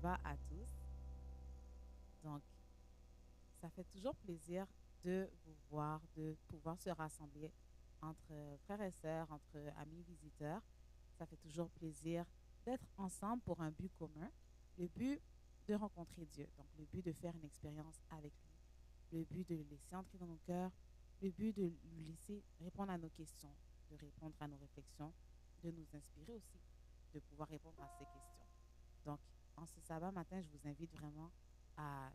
va à tous. Donc, ça fait toujours plaisir de vous voir, de pouvoir se rassembler entre frères et sœurs, entre amis visiteurs. Ça fait toujours plaisir d'être ensemble pour un but commun, le but de rencontrer Dieu, donc le but de faire une expérience avec lui, le but de le laisser entrer dans nos cœurs, le but de lui laisser répondre à nos questions, de répondre à nos réflexions, de nous inspirer aussi, de pouvoir répondre à ces questions. Donc, en ce sabbat matin, je vous invite vraiment à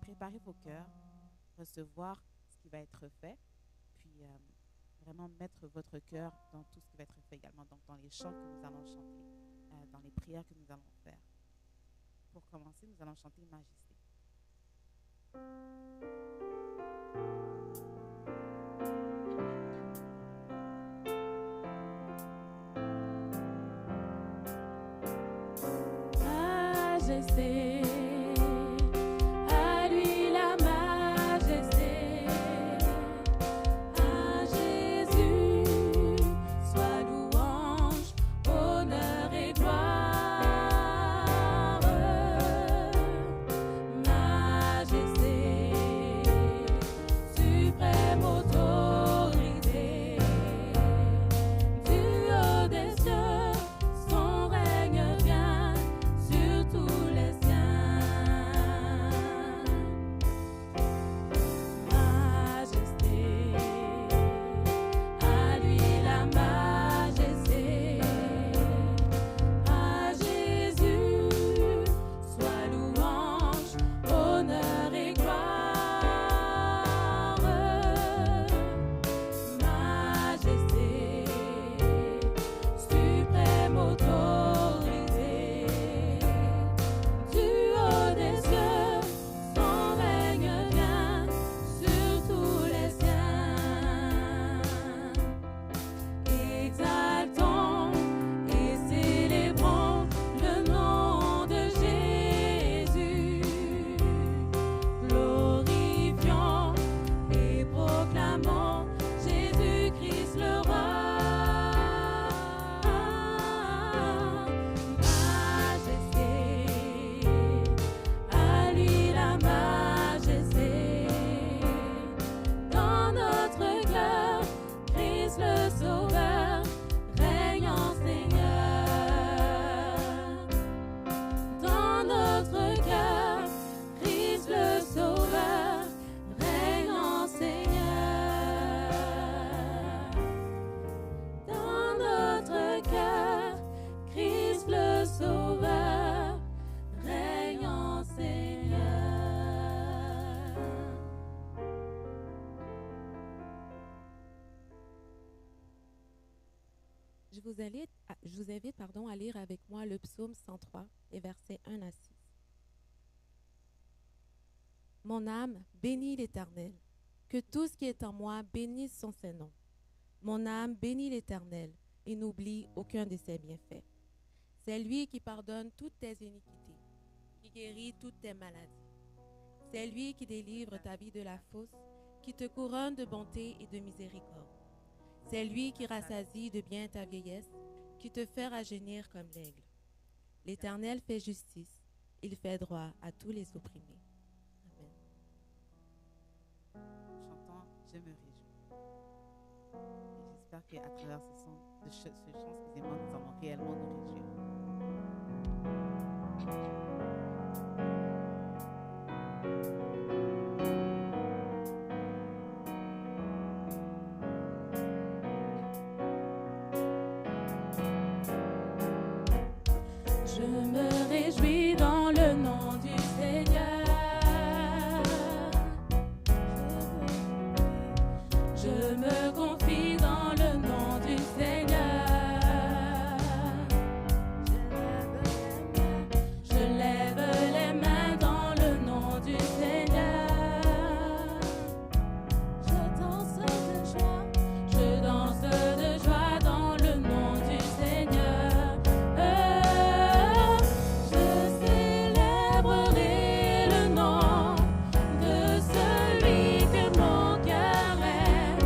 préparer vos cœurs, recevoir ce qui va être fait, puis vraiment mettre votre cœur dans tout ce qui va être fait également, donc dans les chants que nous allons chanter, dans les prières que nous allons faire. Pour commencer, nous allons chanter Majesté. Majesté, à lui la majesté, à Jésus soit louange, honneur et gloire. Majesté, suprême autorité, du haut des cieux, son règne vient sur tous les siens. Majesté, à lui la majesté, à Jésus soit louange, honneur et gloire. Majesté, suprême autorité, du haut des cieux, son règne vient sur tous les siens. Exaltons et célébrons le nom de Jésus. Glorifions et proclamons Jésus-Christ le roi. Majesté, à lui la majesté, dans notre cœur, Christ le Sauveur règne en Seigneur. Dans notre cœur, Christ le Sauveur règne en Seigneur. Dans notre cœur, Christ le Sauveur règne en Seigneur. Je vous invite à lire avec moi le psaume 103 et versets 1 à 6. Mon âme bénit l'Éternel, que tout ce qui est en moi bénisse son Saint-Nom. Mon âme bénit l'Éternel et n'oublie aucun de ses bienfaits. C'est lui qui pardonne toutes tes iniquités, qui guérit toutes tes maladies. C'est lui qui délivre ta vie de la fosse, qui te couronne de bonté et de miséricorde. C'est lui qui rassasie de bien ta vieillesse, qui te fait rajeunir comme l'aigle. L'Éternel fait justice, il fait droit à tous les opprimés. Amen. Chantons Je me réjouis. Et j'espère qu'à travers ce chant, excusez-moi, nous allons réellement nous réjouir. Je me réjouis dans le nom du Seigneur. Je me confie dans le nom du Seigneur. Je lève les mains dans le nom du Seigneur. Je danse de joie dans le nom du Seigneur. Je célébrerai le nom de celui que mon cœur aime.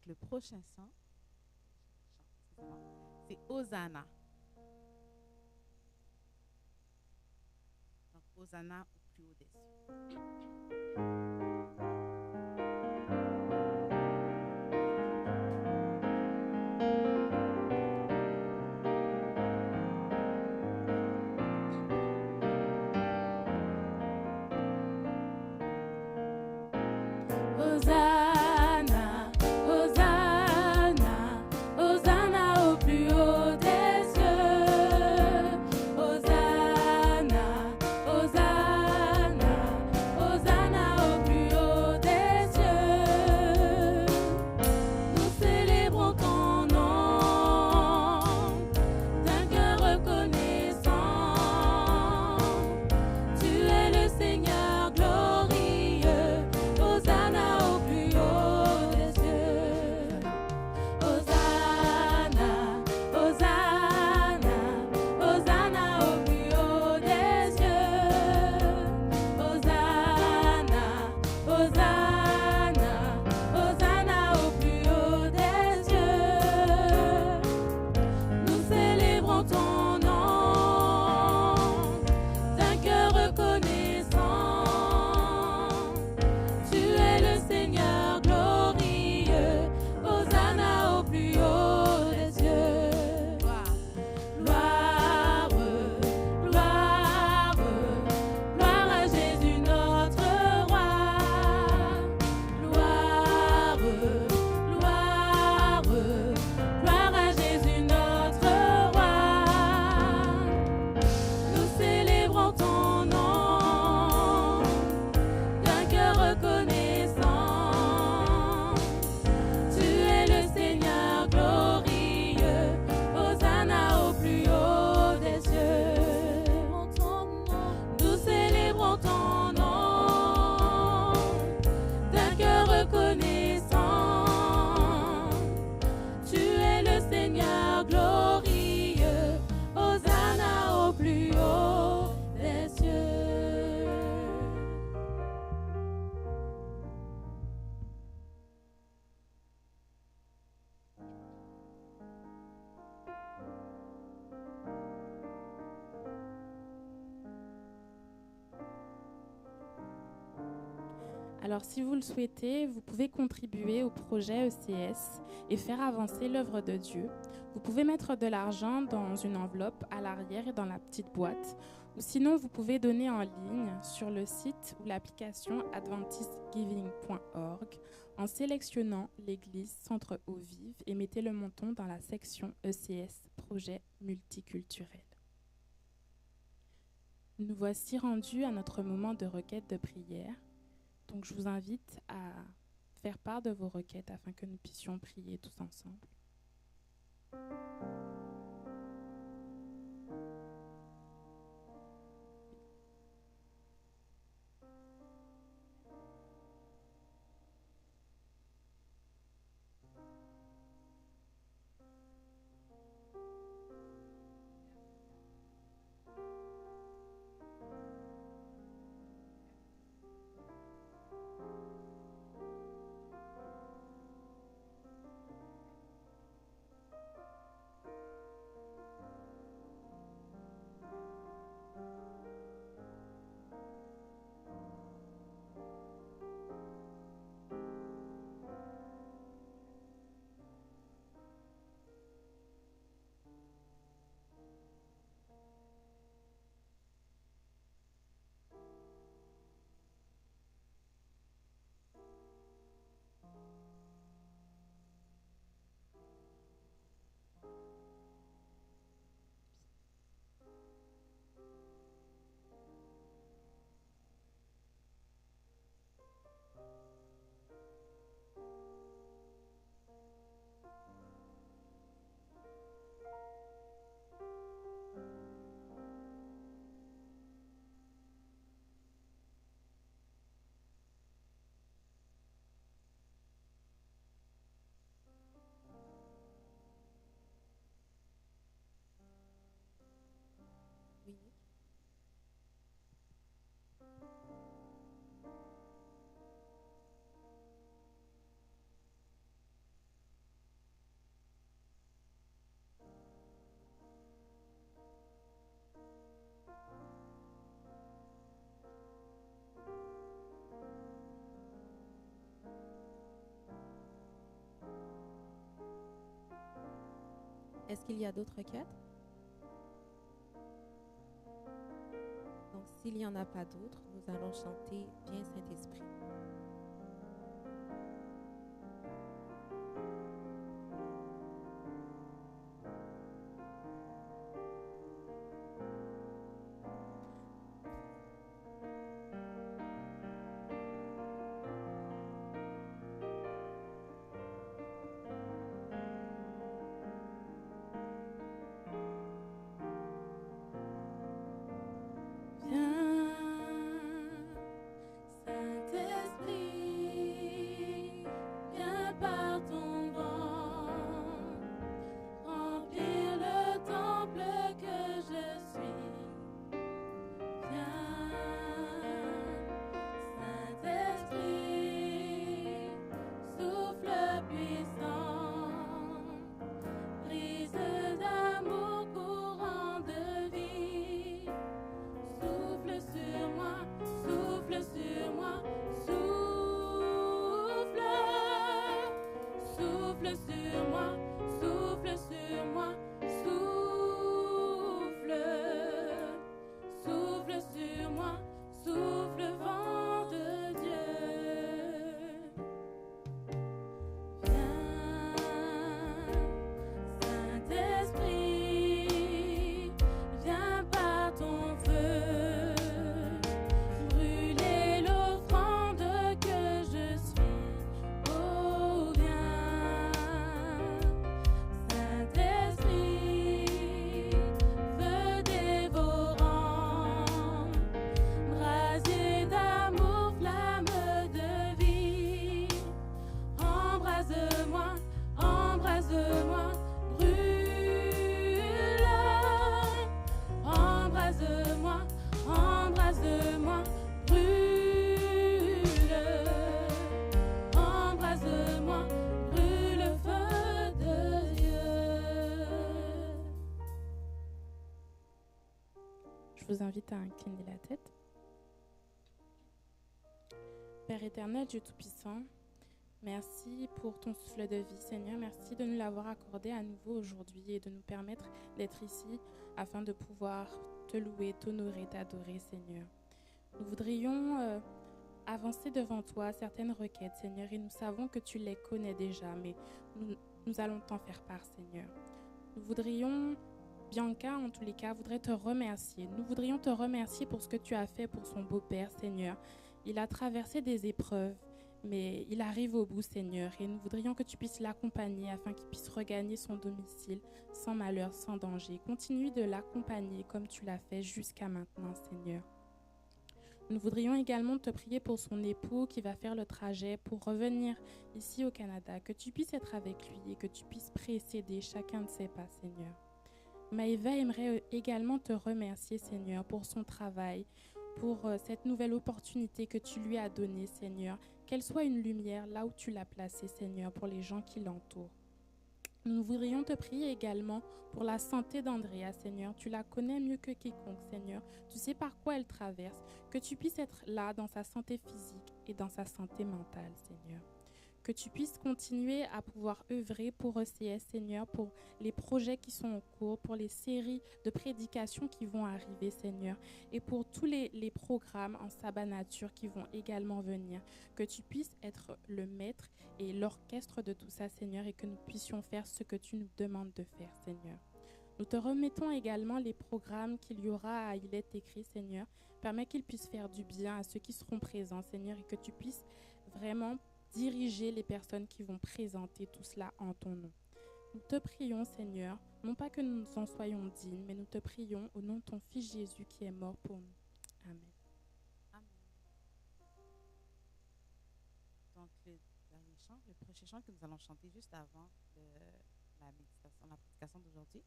le prochain chant, excusez-moi, c'est Hosanna. Donc, Hosanna au plus haut des cieux. Hosanna, Hosanna, Hosanna au plus haut des cieux. Hosanna, Hosanna, Hosanna au plus haut des cieux. Nous célébrons ton nom d'un cœur reconnaissant. Tu es le Seigneur glorieux. Hosanna au plus haut des cieux. Hosanna, Hosanna, Hosanna au plus haut des cieux. Hosanna, Hosanna, Hosanna au plus haut des cieux. Nous célébrons ton nom d'un cœur reconnaissant. Tu es le Seigneur glorieux. Hosanna au plus haut des cieux. Gloire, gloire, gloire à Jésus notre roi. Gloire, gloire, gloire à Jésus notre roi. Nous célébrons ton nom d'un cœur reconnaissant. Tu es le Seigneur glorieux. Hosanna au plus haut des cieux. Nous célébrons ton nom d'un cœur reconnaissant. Tu es le Seigneur glorieux. Hosanna au plus haut des cieux. Alors, si vous le souhaitez, vous pouvez contribuer au projet ECS et faire avancer l'œuvre de Dieu. Vous pouvez mettre de l'argent dans une enveloppe à l'arrière et dans la petite boîte. Ou sinon, vous pouvez donner en ligne sur le site ou l'application adventistgiving.org en sélectionnant l'église Centre Eau Vive et mettez le montant dans la section ECS Projet multiculturel. Nous voici rendus à notre moment de requête de prière. Donc, je vous invite à faire part de vos requêtes afin que nous puissions prier tous ensemble. Est-ce qu'il y a d'autres requêtes? Donc, s'il n'y en a pas d'autres, nous allons chanter Viens Saint-Esprit. Viens, Saint-Esprit, viens par ton vent, remplir le temple que je suis. Viens, Saint-Esprit, souffle puissant, brise d'amour, courant de vie. Souffle sur moi, souffle sur moi, souffle, souffle sur moi, souffle sur moi, souffle, souffle sur moi, souffle vent de Dieu. Viens, Saint-Esprit, viens par ton feu, brûler l'offrande que je suis. Oh, viens, Saint-Esprit, feu dévorant, brasier d'amour, flamme de vie. Embrase-moi, embrase-moi, brûle. Embrase-moi, embrase-moi, brûle. Embrase-moi, brûle, feu de Dieu. Je vous invite à incliner la tête. Père éternel, Dieu Tout-Puissant, merci pour ton souffle de vie, Seigneur. Merci de nous l'avoir accordé à nouveau aujourd'hui et de nous permettre d'être ici afin de pouvoir te louer, t'honorer, t'adorer, Seigneur. Nous voudrions avancer devant toi certaines requêtes, Seigneur, et nous savons que tu les connais déjà, mais nous allons t'en faire part, Seigneur. Nous voudrions, Bianca, en tous les cas, voudrait te remercier. Nous voudrions te remercier pour ce que tu as fait pour son beau-père, Seigneur. Il a traversé des épreuves, mais il arrive au bout, Seigneur, et nous voudrions que tu puisses l'accompagner afin qu'il puisse regagner son domicile sans malheur, sans danger. Continue de l'accompagner comme tu l'as fait jusqu'à maintenant, Seigneur. Nous voudrions également te prier pour son époux qui va faire le trajet pour revenir ici au Canada, que tu puisses être avec lui et que tu puisses précéder chacun de ses pas, Seigneur. Maëva aimerait également te remercier, Seigneur, pour son travail, pour cette nouvelle opportunité que tu lui as donnée, Seigneur. Qu'elle soit une lumière là où tu l'as placée, Seigneur, pour les gens qui l'entourent. Nous voudrions te prier également pour la santé d'Andrea, Seigneur. Tu la connais mieux que quiconque, Seigneur. Tu sais par quoi elle traverse. Que tu puisses être là dans sa santé physique et dans sa santé mentale, Seigneur. Que tu puisses continuer à pouvoir œuvrer pour ECS, Seigneur, pour les projets qui sont en cours, pour les séries de prédications qui vont arriver, Seigneur, et pour tous les programmes en sabbat nature qui vont également venir. Que tu puisses être le maître et l'orchestre de tout ça, Seigneur, et que nous puissions faire ce que tu nous demandes de faire, Seigneur. Nous te remettons également les programmes qu'il y aura à Il est écrit, Seigneur. Permets qu'ils puissent faire du bien à ceux qui seront présents, Seigneur, et que tu puisses vraiment diriger les personnes qui vont présenter tout cela en ton nom. Nous te prions, Seigneur, non pas que nous en soyons dignes, mais nous te prions au nom de ton Fils Jésus qui est mort pour nous. Amen. Amen. Donc, le dernier chant, le prochain chant que nous allons chanter juste avant la prédication d'aujourd'hui,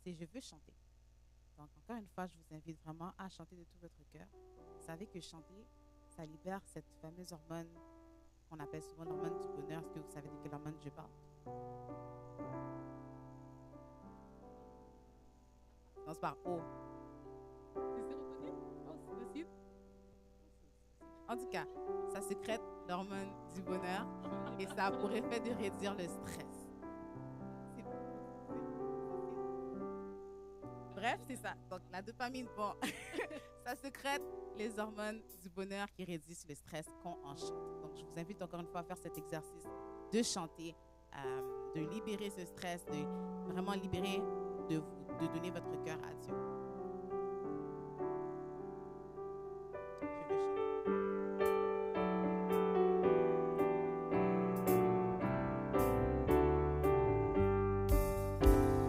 c'est « Je veux chanter ». Donc, encore une fois, je vous invite vraiment à chanter de tout votre cœur. Vous savez que chanter, ça libère cette fameuse hormone qu'on appelle souvent l'hormone du bonheur. Est-ce que vous savez de quelle hormone je parle? Non, c'est par O. C'est reconnu? Oh, c'est possible? En tout cas, ça sécrète l'hormone du bonheur et ça a pour effet de réduire le stress. C'est Bref, c'est ça. Donc, la dopamine, bon, ça sécrète les hormones du bonheur qui réduisent le stress quand on chante. Donc, je vous invite encore une fois à faire cet exercice de chanter, de libérer ce stress, de vraiment libérer, de donner votre cœur à Dieu.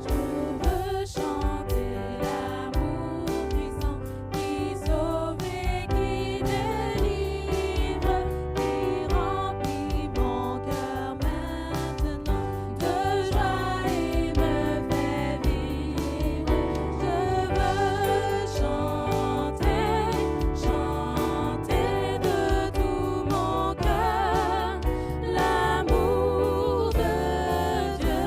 Je vais chanter. Je veux chanter l'amour puissant qui sauve et qui délivre, qui remplit mon cœur maintenant de joie et me fait vivre. Je veux chanter, chanter de tout mon cœur l'amour de Dieu.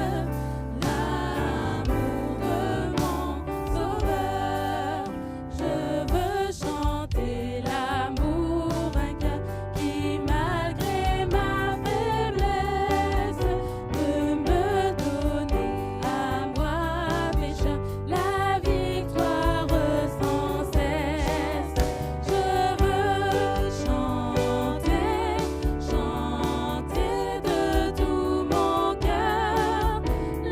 L'amour de mon Sauveur, je veux chanter l'amour vainqueur qui malgré ma faiblesse peut me donner à moi pécheur la victoire sans cesse. Je veux chanter, chanter de tout mon cœur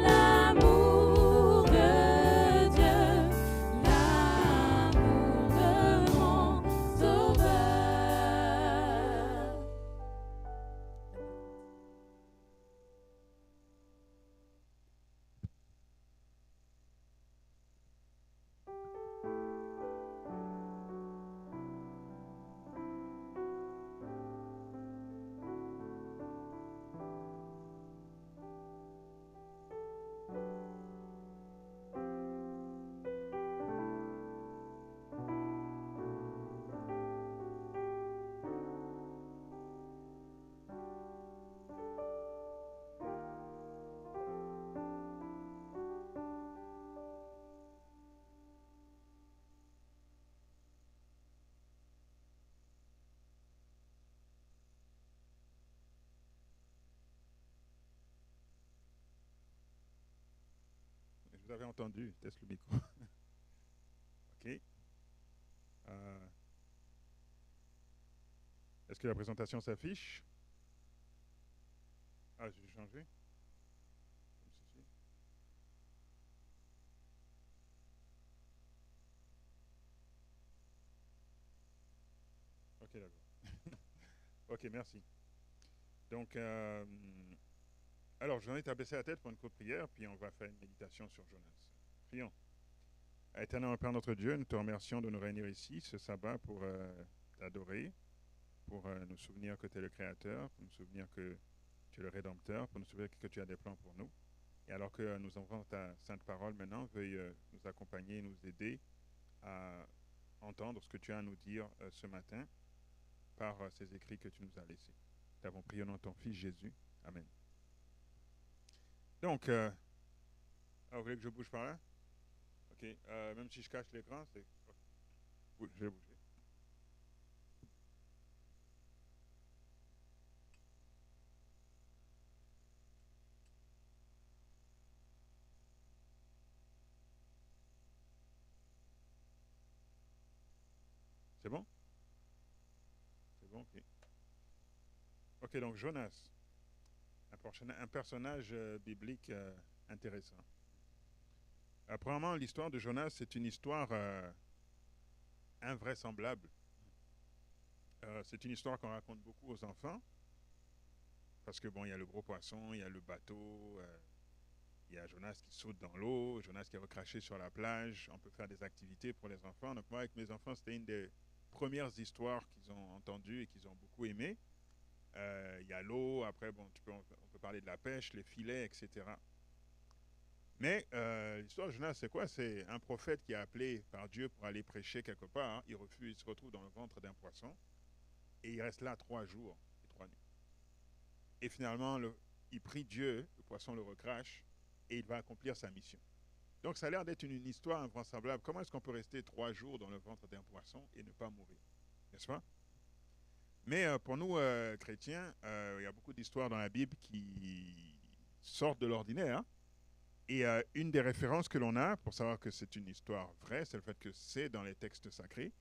l'amour de Dieu, l'amour de mon Sauveur. Vous avez entendu, teste le micro. OK. Est-ce que la présentation s'affiche? Ah, j'ai changé. Comme ceci. OK, d'accord. OK, merci. Donc, alors, je vous invite à baisser la tête pour une courte prière, puis on va faire une méditation sur Jonas. Prions. Éternel Père notre Dieu, nous te remercions de nous réunir ici ce sabbat pour t'adorer, pour nous souvenir que tu es le Créateur, pour nous souvenir que tu es le Rédempteur, pour nous souvenir que tu as des plans pour nous. Et alors que nous envoyons ta sainte parole maintenant, veuille nous accompagner, nous aider à entendre ce que tu as à nous dire ce matin par ces écrits que tu nous as laissés. Nous t'avons prié au nom de ton Fils Jésus. Amen. Donc, vous voulez que je bouge par là? Ok, même si je cache l'écran, c'est... Oui, je vais bouger. C'est bon? C'est bon, ok. Ok, donc Jonas, un personnage biblique intéressant. Premièrement, l'histoire de Jonas, c'est une histoire invraisemblable. C'est une histoire qu'on raconte beaucoup aux enfants, parce que bon, il y a le gros poisson, il y a le bateau, il y a Jonas qui saute dans l'eau, Jonas qui est recraché sur la plage. On peut faire des activités pour les enfants. Donc moi, avec mes enfants, c'était une des premières histoires qu'ils ont entendues et qu'ils ont beaucoup aimé. Il y a l'eau, après, bon, on peut parler de la pêche, les filets, etc. Mais l'histoire de Jonas, c'est quoi? C'est un prophète qui est appelé par Dieu pour aller prêcher quelque part. Hein. Il refuse, il se retrouve dans le ventre d'un poisson. Et il reste là 3 jours et 3 nuits. Et finalement, il prie Dieu, le poisson le recrache, et il va accomplir sa mission. Donc ça a l'air d'être une histoire invraisemblable. Comment est-ce qu'on peut rester 3 jours dans le ventre d'un poisson et ne pas mourir? N'est-ce pas? Mais pour nous, chrétiens, il y a beaucoup d'histoires dans la Bible qui sortent de l'ordinaire. Hein. Et une des références que l'on a pour savoir que c'est une histoire vraie, c'est le fait que c'est dans les textes sacrés.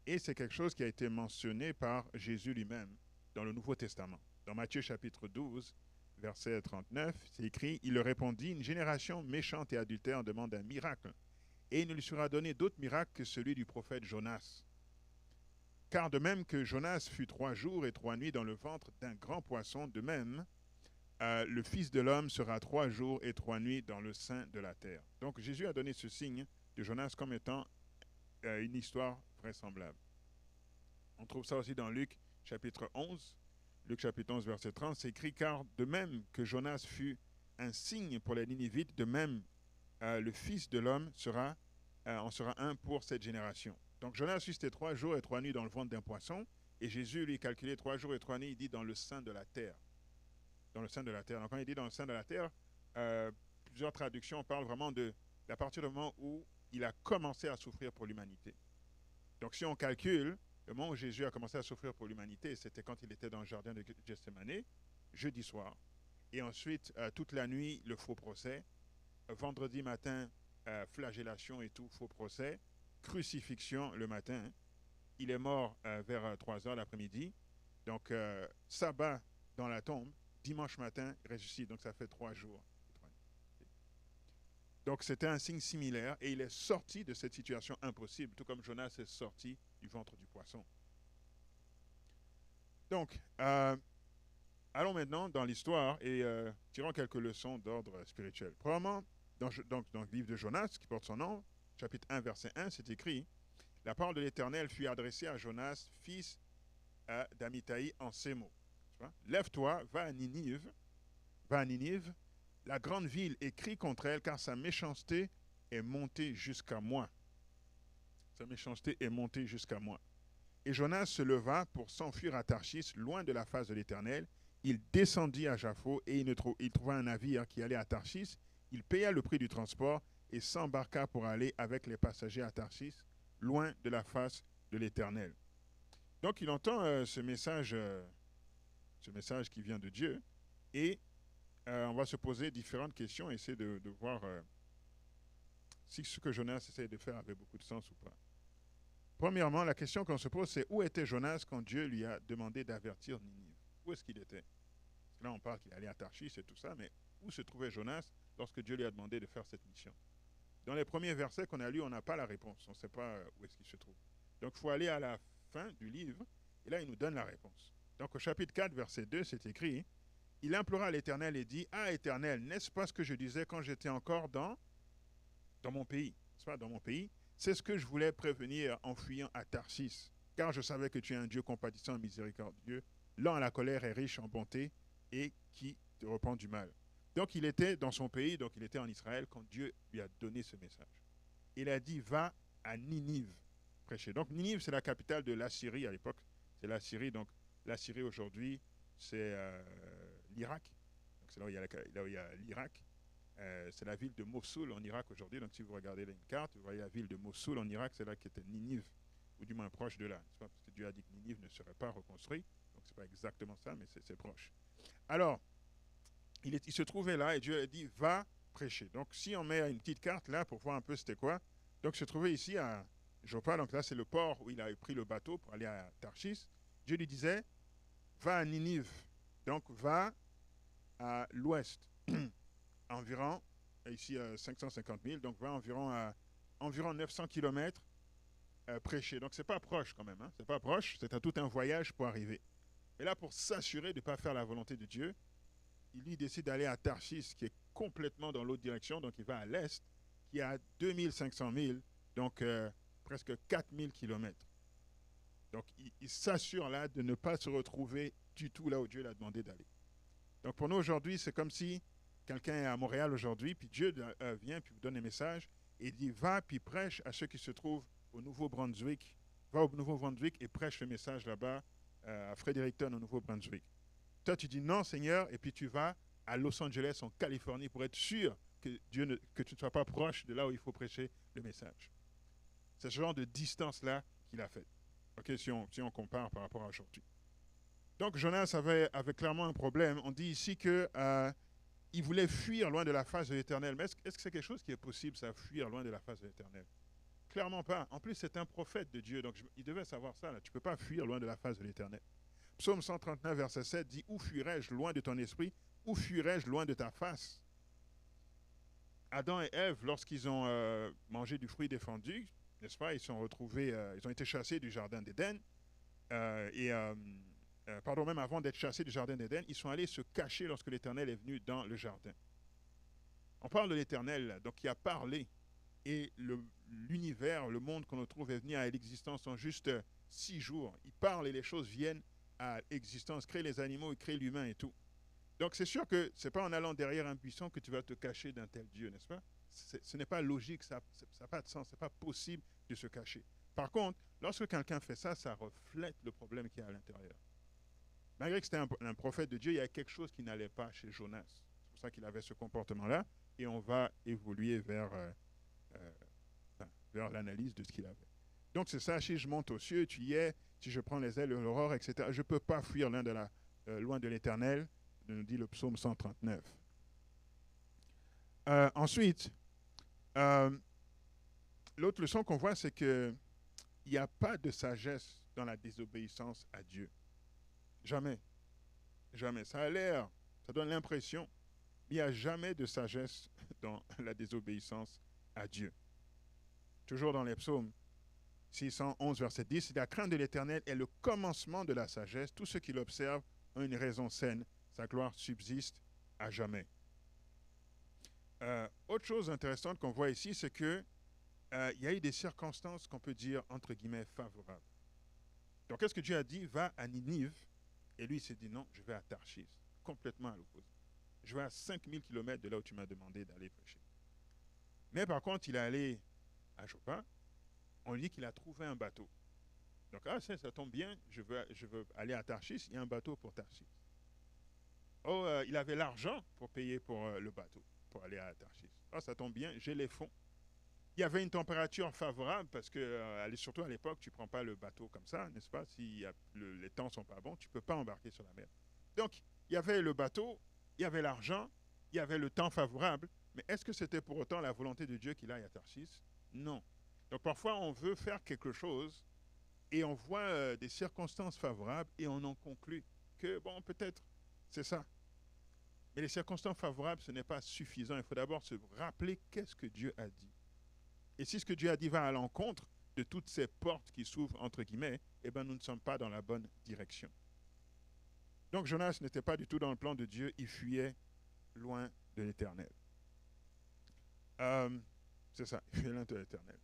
Et c'est quelque chose qui a été mentionné par Jésus lui-même dans le Nouveau Testament. Dans Matthieu chapitre 12, verset 39, c'est écrit « Il leur répondit, une génération méchante et adultère demande un miracle, et il ne lui sera donné d'autre miracle que celui du prophète Jonas. Car de même que Jonas fut 3 jours et 3 nuits dans le ventre d'un grand poisson, de même, le Fils de l'homme sera 3 jours et 3 nuits dans le sein de la terre. » Donc Jésus a donné ce signe de Jonas comme étant une histoire vraisemblable. On trouve ça aussi dans Luc chapitre 11. Luc chapitre 11, verset 30, c'est écrit « Car de même que Jonas fut un signe pour les Ninivites, de même le Fils de l'homme en sera un pour cette génération. » Donc Jonas restait 3 jours et 3 nuits dans le ventre d'un poisson, et Jésus lui calculait 3 jours et 3 nuits, il dit dans le sein de la terre. Dans le sein de la terre. Donc quand il dit dans le sein de la terre, plusieurs traductions parlent vraiment de à partir du moment où il a commencé à souffrir pour l'humanité. Donc si on calcule, le moment où Jésus a commencé à souffrir pour l'humanité, c'était quand il était dans le jardin de Gethsémane, jeudi soir. Et ensuite, toute la nuit, le faux procès. Vendredi matin, flagellation et tout, faux procès. Crucifixion le matin. Il est mort vers 3 heures l'après-midi. Donc, sabbat dans la tombe. Dimanche matin, il ressuscite. Donc, ça fait 3 jours. Donc, c'était un signe similaire. Et il est sorti de cette situation impossible, tout comme Jonas est sorti du ventre du poisson. Donc, allons maintenant dans l'histoire et tirons quelques leçons d'ordre spirituel. Premièrement, dans le livre de Jonas, qui porte son nom, chapitre 1, verset 1, c'est écrit « La parole de l'Éternel fut adressée à Jonas, fils d'Amittai, en ces mots. Lève-toi, va à Ninive, la grande ville, et crie contre elle, car sa méchanceté est montée jusqu'à moi. Sa méchanceté est montée jusqu'à moi. Et Jonas se leva pour s'enfuir à Tarsis, loin de la face de l'Éternel. Il descendit à Jaffo et il trouva un navire qui allait à Tarsis. Il paya le prix du transport et s'embarqua pour aller avec les passagers à Tarsis, loin de la face de l'Éternel. Donc il entend ce message qui vient de Dieu et on va se poser différentes questions et essayer de voir si ce que Jonas essaie de faire avait beaucoup de sens ou pas. Premièrement, la question qu'on se pose, c'est où était Jonas quand Dieu lui a demandé d'avertir Ninive? Où est-ce qu'il était? Parce que là, on parle qu'il allait à Tarsis et tout ça, mais où se trouvait Jonas lorsque Dieu lui a demandé de faire cette mission? Dans les premiers versets qu'on a lus, on n'a pas la réponse. On ne sait pas où est-ce qu'il se trouve. Donc, il faut aller à la fin du livre, et là, il nous donne la réponse. Donc, au chapitre 4, verset 2, c'est écrit « Il implora l'Éternel et dit, « Ah, Éternel, n'est-ce pas ce que je disais quand j'étais encore dans mon pays? » N'est-ce pas, dans mon pays? C'est ce que je voulais prévenir en fuyant à Tarsis, car je savais que tu es un Dieu compatissant et miséricordieux, lent à la colère et riche en bonté, et qui te repent du mal. Donc il était dans son pays, donc il était en Israël, quand Dieu lui a donné ce message. Il a dit, va à Ninive prêcher. Donc Ninive, c'est la capitale de l'Assyrie à l'époque. C'est l'Assyrie, donc l'Assyrie aujourd'hui, c'est l'Irak. Donc c'est là où il y a l'Irak. C'est la ville de Mossoul en Irak aujourd'hui. Donc si vous regardez là une carte, vous voyez la ville de Mossoul en Irak, c'est là qu'était Ninive, ou du moins proche de là. C'est pas parce que Dieu a dit que Ninive ne serait pas reconstruit, donc c'est pas exactement ça, mais c'est proche. Alors, il se trouvait là et Dieu a dit, va prêcher. Donc si on met une petite carte là pour voir un peu c'était quoi, donc il se trouvait ici à Joppa, donc là c'est le port où il a pris le bateau pour aller à Tarsis. Dieu lui disait, va à Ninive, donc va à l'ouest. Environ, ici 550 000, donc va environ à environ 900 km prêcher. Donc c'est pas proche quand même, hein? C'est pas proche, c'est tout un voyage pour arriver. Et là, pour s'assurer de ne pas faire la volonté de Dieu, il lui décide d'aller à Tarsis, qui est complètement dans l'autre direction, donc il va à l'est, qui est à 2500 000, donc presque 4000 km. Donc il s'assure là de ne pas se retrouver du tout là où Dieu l'a demandé d'aller. Donc pour nous aujourd'hui, c'est comme si quelqu'un est à Montréal aujourd'hui, puis Dieu vient, puis vous donne un message, et il dit, va, puis prêche à ceux qui se trouvent au Nouveau-Brunswick. Va au Nouveau-Brunswick et prêche le message là-bas à Fredericton, au Nouveau-Brunswick. Toi, tu dis non, Seigneur, et puis tu vas à Los Angeles, en Californie, pour être sûr que que tu ne sois pas proche de là où il faut prêcher le message. C'est ce genre de distance-là qu'il a fait. Ok, si on compare par rapport à aujourd'hui. Donc, Jonas avait clairement un problème. On dit ici que il voulait fuir loin de la face de l'Éternel. Mais est-ce que c'est quelque chose qui est possible, ça, fuir loin de la face de l'Éternel? Clairement pas. En plus, c'est un prophète de Dieu, donc il devait savoir ça. Là. Tu ne peux pas fuir loin de la face de l'Éternel. Psaume 139, verset 7 dit « Où fuirais-je loin de ton esprit? Où fuirais-je loin de ta face ?» Adam et Ève, lorsqu'ils ont mangé du fruit défendu, n'est-ce pas, ils sont retrouvés, ils ont été chassés du jardin d'Éden. Même avant d'être chassés du jardin d'Éden, ils sont allés se cacher lorsque l'Éternel est venu dans le jardin. On parle de l'Éternel, donc qui a parlé, et l'univers, le monde qu'on trouve est venu à l'existence en juste 6 jours. Il parle et les choses viennent à l'existence, crée les animaux, il crée l'humain et tout. Donc c'est sûr que ce n'est pas en allant derrière un buisson que tu vas te cacher d'un tel Dieu, n'est-ce pas? Ce n'est pas logique, ça n'a pas de sens, ce n'est pas possible de se cacher. Par contre, lorsque quelqu'un fait ça, ça reflète le problème qu'il y a à l'intérieur. Malgré que c'était un prophète de Dieu, il y a quelque chose qui n'allait pas chez Jonas. C'est pour ça qu'il avait ce comportement-là, et on va évoluer vers l'analyse de ce qu'il avait. Donc c'est ça, si je monte aux cieux, tu y es, si je prends les ailes de l'aurore, etc., je ne peux pas fuir loin de l'Éternel, nous dit le psaume 139. Ensuite, l'autre leçon qu'on voit, c'est qu'il n'y a pas de sagesse dans la désobéissance à Dieu. Jamais. Jamais. Ça a l'air, ça donne l'impression, mais il n'y a jamais de sagesse dans la désobéissance à Dieu. Toujours dans les psaumes 611, verset 10, « La crainte de l'Éternel est le commencement de la sagesse. Tous ceux qui l'observent ont une raison saine. Sa gloire subsiste à jamais. » Autre chose intéressante qu'on voit ici, c'est qu'il y a eu des circonstances qu'on peut dire, entre guillemets, favorables. Donc, qu'est-ce que Dieu a dit? Va à Ninive. Et lui, il s'est dit, non, je vais à Tarsis, complètement à l'opposé. Je vais à 5000 km de là où tu m'as demandé d'aller prêcher. Mais par contre, il est allé à Joppa. On lui dit qu'il a trouvé un bateau. Donc, ça tombe bien, je veux aller à Tarsis, il y a un bateau pour Tarsis. Il avait l'argent pour payer pour le bateau, pour aller à Tarsis. Ça tombe bien, j'ai les fonds. Il y avait une température favorable parce que, surtout à l'époque, tu ne prends pas le bateau comme ça, n'est-ce pas? Si les temps ne sont pas bons, tu ne peux pas embarquer sur la mer. Donc, il y avait le bateau, il y avait l'argent, il y avait le temps favorable, mais est-ce que c'était pour autant la volonté de Dieu qu'il aille à Tarsis? Non. Donc, parfois, on veut faire quelque chose et on voit des circonstances favorables et on en conclut que, bon, peut-être, c'est ça. Mais les circonstances favorables, ce n'est pas suffisant. Il faut d'abord se rappeler qu'est-ce que Dieu a dit. Et si ce que Dieu a dit va à l'encontre de toutes ces portes qui s'ouvrent, entre guillemets, eh bien, nous ne sommes pas dans la bonne direction. Donc, Jonas n'était pas du tout dans le plan de Dieu. Il fuyait loin de l'Éternel. C'est ça, il fuyait loin de l'Éternel.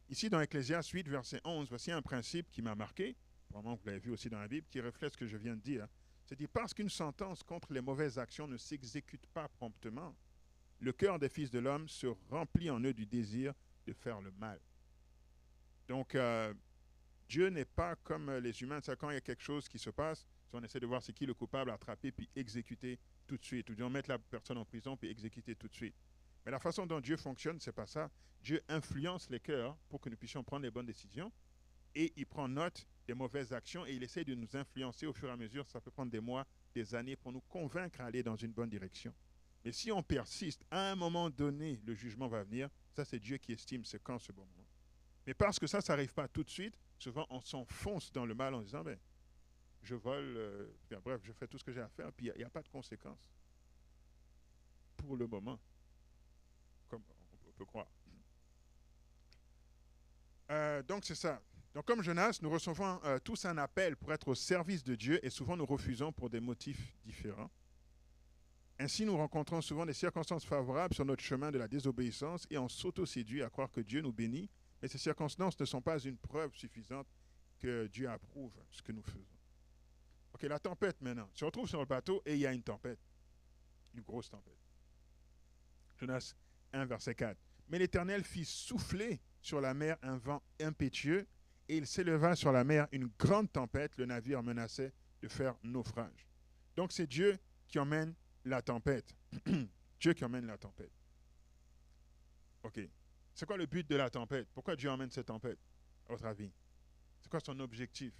Ici, dans Ecclésiaste 8, verset 11, voici un principe qui m'a marqué, probablement que vous l'avez vu aussi dans la Bible, qui reflète ce que je viens de dire. C'est dit, parce qu'une sentence contre les mauvaises actions ne s'exécute pas promptement, le cœur des fils de l'homme se remplit en eux du désir de faire le mal. Donc, Dieu n'est pas comme les humains. C'est quand il y a quelque chose qui se passe, on essaie de voir c'est qui le coupable, attraper, puis exécuter tout de suite. Ou bien mettre la personne en prison, puis exécuter tout de suite. Mais la façon dont Dieu fonctionne, c'est pas ça. Dieu influence les cœurs pour que nous puissions prendre les bonnes décisions. Et il prend note des mauvaises actions et il essaie de nous influencer au fur et à mesure. Ça peut prendre des mois, des années pour nous convaincre à aller dans une bonne direction. Mais si on persiste, à un moment donné, le jugement va venir. Ça, c'est Dieu qui estime c'est quand ce bon moment. Mais parce que ça n'arrive pas tout de suite, souvent on s'enfonce dans le mal en disant, je vole, bref, je fais tout ce que j'ai à faire, puis il n'y a pas de conséquences. Pour le moment, comme on peut croire. Donc c'est ça. Donc comme Jonas, nous recevons tous un appel pour être au service de Dieu et souvent nous refusons pour des motifs différents. Ainsi, nous rencontrons souvent des circonstances favorables sur notre chemin de la désobéissance et on s'auto-séduit à croire que Dieu nous bénit, mais ces circonstances ne sont pas une preuve suffisante que Dieu approuve ce que nous faisons. Ok, la tempête maintenant. On se retrouve sur le bateau et il y a une tempête. Une grosse tempête. Jonas 1, verset 4. Mais l'Éternel fit souffler sur la mer un vent impétueux et il s'éleva sur la mer une grande tempête. Le navire menaçait de faire naufrage. Donc c'est Dieu qui emmène la tempête. Dieu qui emmène la tempête. Ok. C'est quoi le but de la tempête? Pourquoi Dieu emmène cette tempête, à votre avis? C'est quoi son objectif?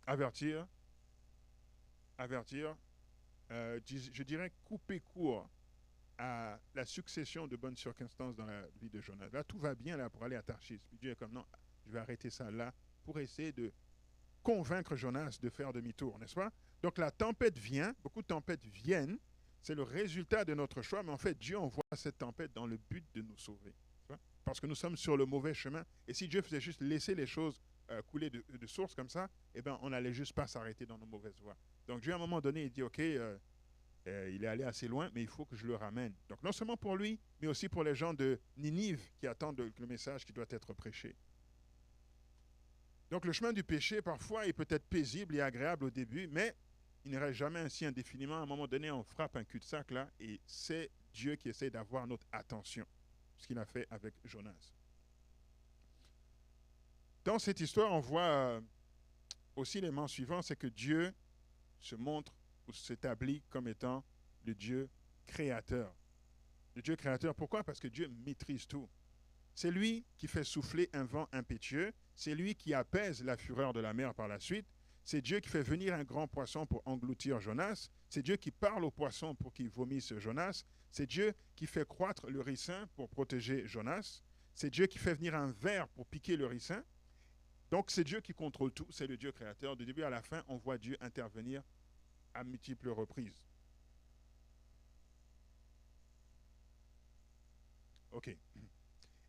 Avertir avertir, je dirais couper court à la succession de bonnes circonstances dans la vie de Jonas. Là, tout va bien là pour aller à Tarsis. Puis Dieu est comme non, je vais arrêter ça là pour essayer de convaincre Jonas de faire demi-tour, n'est-ce pas? Donc la tempête vient, beaucoup de tempêtes viennent, c'est le résultat de notre choix, mais en fait Dieu envoie cette tempête dans le but de nous sauver. Parce que nous sommes sur le mauvais chemin. Et si Dieu faisait juste laisser les choses couler de source comme ça, eh ben, on n'allait juste pas s'arrêter dans nos mauvaises voies. Donc Dieu, à un moment donné, il dit, OK, il est allé assez loin, mais il faut que je le ramène. Donc non seulement pour lui, mais aussi pour les gens de Ninive qui attendent le message qui doit être prêché. Donc le chemin du péché, parfois, est peut-être paisible et agréable au début, mais il ne reste jamais ainsi indéfiniment. À un moment donné, on frappe un cul-de-sac là, et c'est Dieu qui essaie d'avoir notre attention. Ce qu'il a fait avec Jonas. Dans cette histoire, on voit aussi l'élément suivant, c'est que Dieu se montre ou s'établit comme étant le Dieu créateur. Le Dieu créateur, pourquoi? Parce que Dieu maîtrise tout. C'est lui qui fait souffler un vent impétueux, c'est lui qui apaise la fureur de la mer par la suite, c'est Dieu qui fait venir un grand poisson pour engloutir Jonas, c'est Dieu qui parle au poisson pour qu'il vomisse Jonas, c'est Dieu qui fait croître le ricin pour protéger Jonas. C'est Dieu qui fait venir un ver pour piquer le ricin. Donc c'est Dieu qui contrôle tout, c'est le Dieu créateur. Du début à la fin, on voit Dieu intervenir à multiples reprises. OK.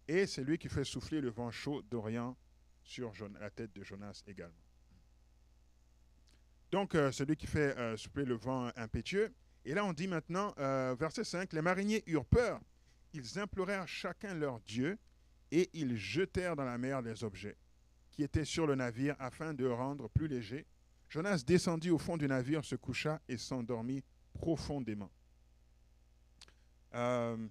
Et c'est lui qui fait souffler le vent chaud d'Orient sur la tête de Jonas également. Donc celui qui fait souffler le vent impétueux. Et là, on dit maintenant, verset 5, « Les mariniers eurent peur. Ils implorèrent chacun leur Dieu et ils jetèrent dans la mer les objets qui étaient sur le navire afin de le rendre plus léger. Jonas descendit au fond du navire, se coucha et s'endormit profondément. » OK.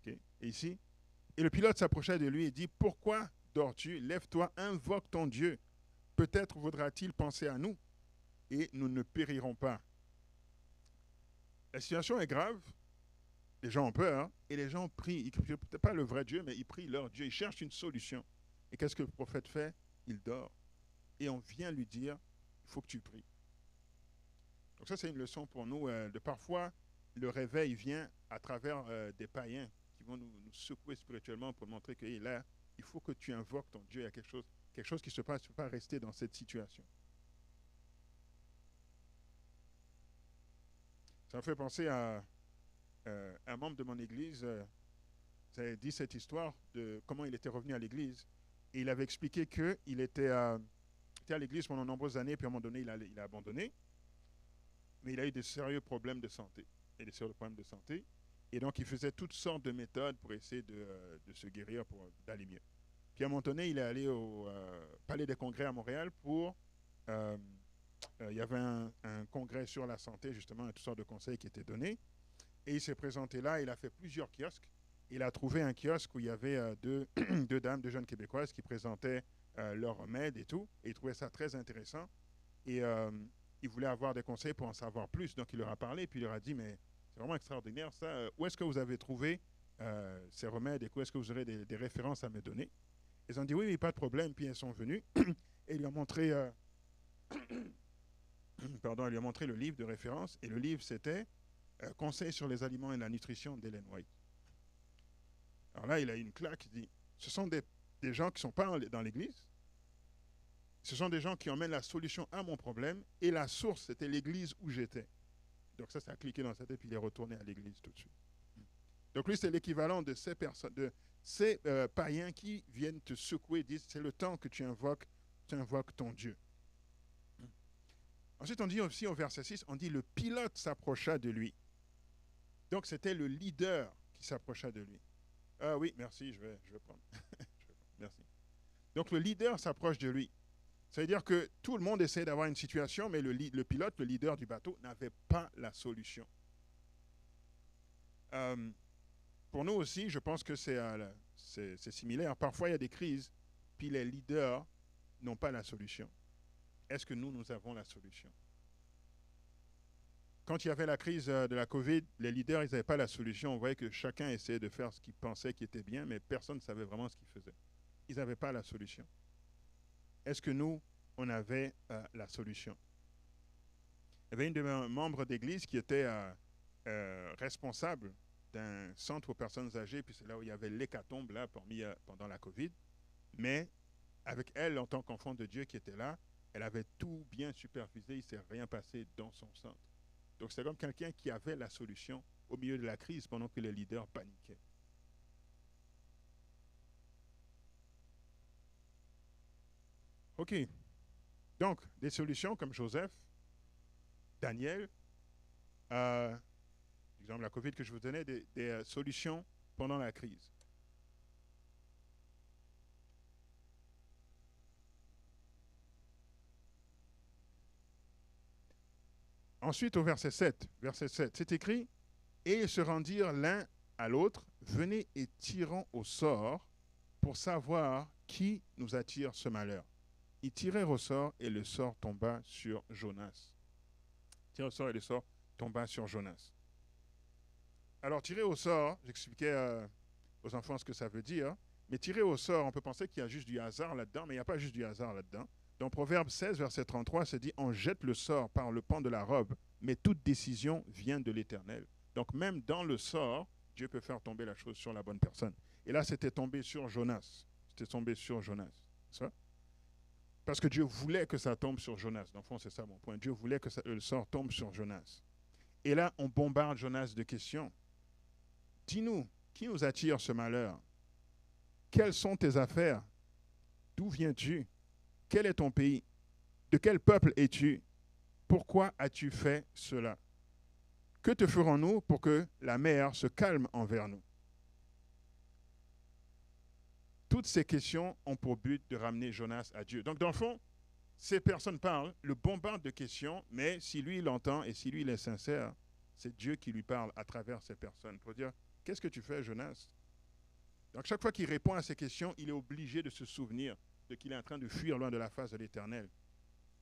Et ici, « Et le pilote s'approcha de lui et dit, « Pourquoi dors-tu? Lève-toi, invoque ton Dieu. Peut-être voudra-t-il penser à nous et nous ne périrons pas. » La situation est grave, les gens ont peur, et les gens prient. Ils ne prient peut-être pas le vrai Dieu, mais ils prient leur Dieu. Ils cherchent une solution. Et qu'est-ce que le prophète fait? Il dort. Et on vient lui dire, il faut que tu pries. Donc ça, c'est une leçon pour nous. De parfois, le réveil vient à travers des païens qui vont nous secouer spirituellement pour montrer que là, il faut que tu invoques ton Dieu. Il y a quelque chose qui se passe. Tu ne peux pas rester dans cette situation. Ça me fait penser à un membre de mon église. Ça dit cette histoire de comment il était revenu à l'église. Et il avait expliqué qu'il était à l'église pendant de nombreuses années, puis à un moment donné, il a abandonné. Mais il a eu de sérieux problèmes de santé. Et donc, il faisait toutes sortes de méthodes pour essayer de se guérir, d'aller mieux. Puis à un moment donné, il est allé au Palais des Congrès à Montréal pour... il y avait un congrès sur la santé, justement, toutes sortes de conseils qui étaient donnés. Et il s'est présenté là, il a fait plusieurs kiosques. Il a trouvé un kiosque où il y avait deux jeunes Québécoises qui présentaient leurs remèdes et tout. Et il trouvait ça très intéressant. Et il voulait avoir des conseils pour en savoir plus. Donc il leur a parlé, puis il leur a dit, mais c'est vraiment extraordinaire ça. Où est-ce que vous avez trouvé ces remèdes et où est-ce que vous aurez des références à me donner? Ils ont dit, oui, pas de problème. Puis ils sont venus et ils lui ont montré... il lui a montré le livre de référence, et le livre, c'était Conseils sur les aliments et la nutrition d'Ellen White. Alors là, il a eu une claque, il dit, ce sont des gens qui ne sont pas dans l'église, ce sont des gens qui emmènent la solution à mon problème, et la source, c'était l'église où j'étais. Donc ça a cliqué dans sa tête, puis il est retourné à l'église tout de suite. Donc lui, c'est l'équivalent de ces personnes, de ces païens qui viennent te secouer, disent, c'est le temps que tu invoques ton Dieu. Ensuite, on dit aussi au verset 6, on dit le pilote s'approcha de lui. Donc, c'était le leader qui s'approcha de lui. Ah oui, merci, je vais prendre. Merci. Donc, le leader s'approche de lui. Ça veut dire que tout le monde essaie d'avoir une situation, mais le pilote, le leader du bateau, n'avait pas la solution. Pour nous aussi, je pense que c'est similaire. Parfois, il y a des crises, puis les leaders n'ont pas la solution. Est-ce que nous avons la solution? Quand il y avait la crise de la COVID, les leaders, ils n'avaient pas la solution. On voyait que chacun essayait de faire ce qu'il pensait qui était bien, mais personne ne savait vraiment ce qu'il faisait. Ils n'avaient pas la solution. Est-ce que nous, on avait la solution? Il y avait une de mes membres d'église qui était responsable d'un centre aux personnes âgées, puis c'est là où il y avait l'hécatombe là, pendant la COVID. Mais avec elle, en tant qu'enfant de Dieu qui était là, elle avait tout bien supervisé, il ne s'est rien passé dans son centre. Donc c'est comme quelqu'un qui avait la solution au milieu de la crise pendant que les leaders paniquaient. OK. Donc, des solutions comme Joseph, Daniel, exemple la COVID que je vous donnais, des solutions pendant la crise. Ensuite, au verset 7, c'est écrit « Et ils se rendirent l'un à l'autre, venez et tirons au sort pour savoir qui nous attire ce malheur. » Ils tirèrent au sort et le sort tomba sur Jonas. Tirer au sort et le sort tomba sur Jonas. Alors, tirer au sort, j'expliquais aux enfants ce que ça veut dire, mais tirer au sort, on peut penser qu'il y a juste du hasard là-dedans, mais il n'y a pas juste du hasard là-dedans. Dans Proverbe 16, verset 33, c'est dit « On jette le sort par le pan de la robe, mais toute décision vient de l'Éternel. » Donc, même dans le sort, Dieu peut faire tomber la chose sur la bonne personne. Et là, c'était tombé sur Jonas. C'était tombé sur Jonas. Ça? Parce que Dieu voulait que ça tombe sur Jonas. Dans le fond, c'est ça mon point. Dieu voulait que le sort tombe sur Jonas. Et là, on bombarde Jonas de questions. Dis-nous, qui nous attire ce malheur? Quelles sont tes affaires? D'où viens-tu? Quel est ton pays? De quel peuple es-tu? Pourquoi as-tu fait cela? Que te ferons-nous pour que la mer se calme envers nous? Toutes ces questions ont pour but de ramener Jonas à Dieu. Donc, dans le fond, ces personnes parlent, le bombarde de questions, mais si lui, il entend et si lui, il est sincère, c'est Dieu qui lui parle à travers ces personnes pour dire, qu'est-ce que tu fais, Jonas? Donc, chaque fois qu'il répond à ces questions, il est obligé de se souvenir de qu'il est en train de fuir loin de la face de l'Éternel.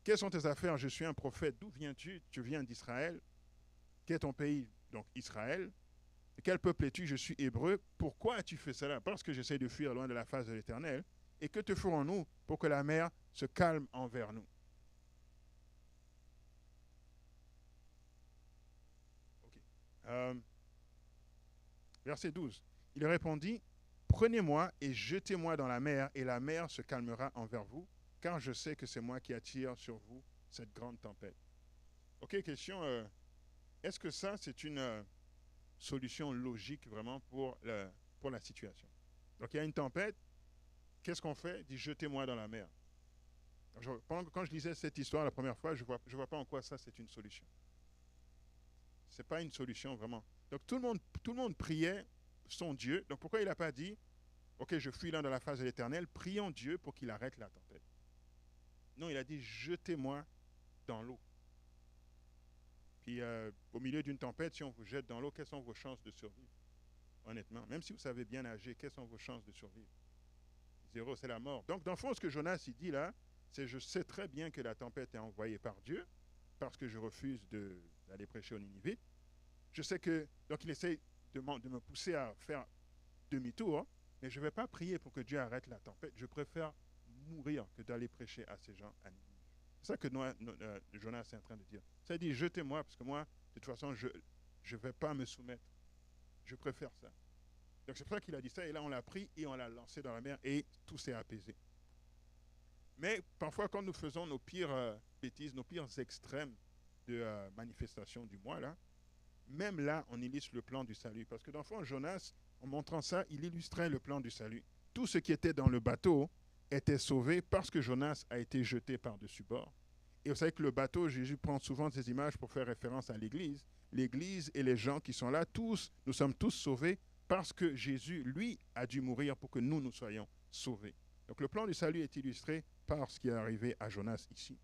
Quelles sont tes affaires? Je suis un prophète. D'où viens-tu? Tu viens d'Israël. Quel est ton pays? Donc, Israël. Et quel peuple es-tu? Je suis hébreu. Pourquoi as-tu fait cela? Parce que j'essaie de fuir loin de la face de l'Éternel. Et que te ferons-nous pour que la mer se calme envers nous? Okay. Verset 12. Il répondit, prenez-moi et jetez-moi dans la mer, et la mer se calmera envers vous, car je sais que c'est moi qui attire sur vous cette grande tempête. OK, question. Est-ce que ça, c'est une solution logique vraiment pour la situation? Donc, il y a une tempête. Qu'est-ce qu'on fait? Il dit, jetez-moi dans la mer. Quand je lisais cette histoire la première fois, je vois pas en quoi ça, c'est une solution. Ce n'est pas une solution vraiment. Donc, tout le monde priait son Dieu. Donc, pourquoi il n'a pas dit, OK, je fuis là dans la face de l'Éternel, prions Dieu pour qu'il arrête la tempête? Non, il a dit, jetez-moi dans l'eau. Puis, au milieu d'une tempête, si on vous jette dans l'eau, quelles sont vos chances de survivre? Honnêtement, même si vous savez bien nager, quelles sont vos chances de survivre? 0, c'est la mort. Donc, dans le fond, ce que Jonas il dit là, c'est je sais très bien que la tempête est envoyée par Dieu, parce que je refuse d'aller prêcher aux Ninivites. Je sais que, donc il essaie de me pousser à faire demi-tour, mais je ne vais pas prier pour que Dieu arrête la tempête. Je préfère mourir que d'aller prêcher à ces gens à Ninive. C'est ça que Jonas est en train de dire. Ça dit, jetez-moi, parce que moi, de toute façon, je ne vais pas me soumettre. Je préfère ça. Donc c'est pour ça qu'il a dit ça, et là on l'a pris et on l'a lancé dans la mer, et tout s'est apaisé. Mais parfois, quand nous faisons nos pires bêtises, nos pires extrêmes de manifestation du moi, là, même là, on illustre le plan du salut. Parce que dans le fond, Jonas, en montrant ça, il illustrait le plan du salut. Tout ce qui était dans le bateau était sauvé parce que Jonas a été jeté par-dessus bord. Et vous savez que le bateau, Jésus prend souvent ces images pour faire référence à l'Église. L'Église et les gens qui sont là, tous, nous sommes tous sauvés parce que Jésus, lui, a dû mourir pour que nous soyons sauvés. Donc le plan du salut est illustré par ce qui est arrivé à Jonas ici.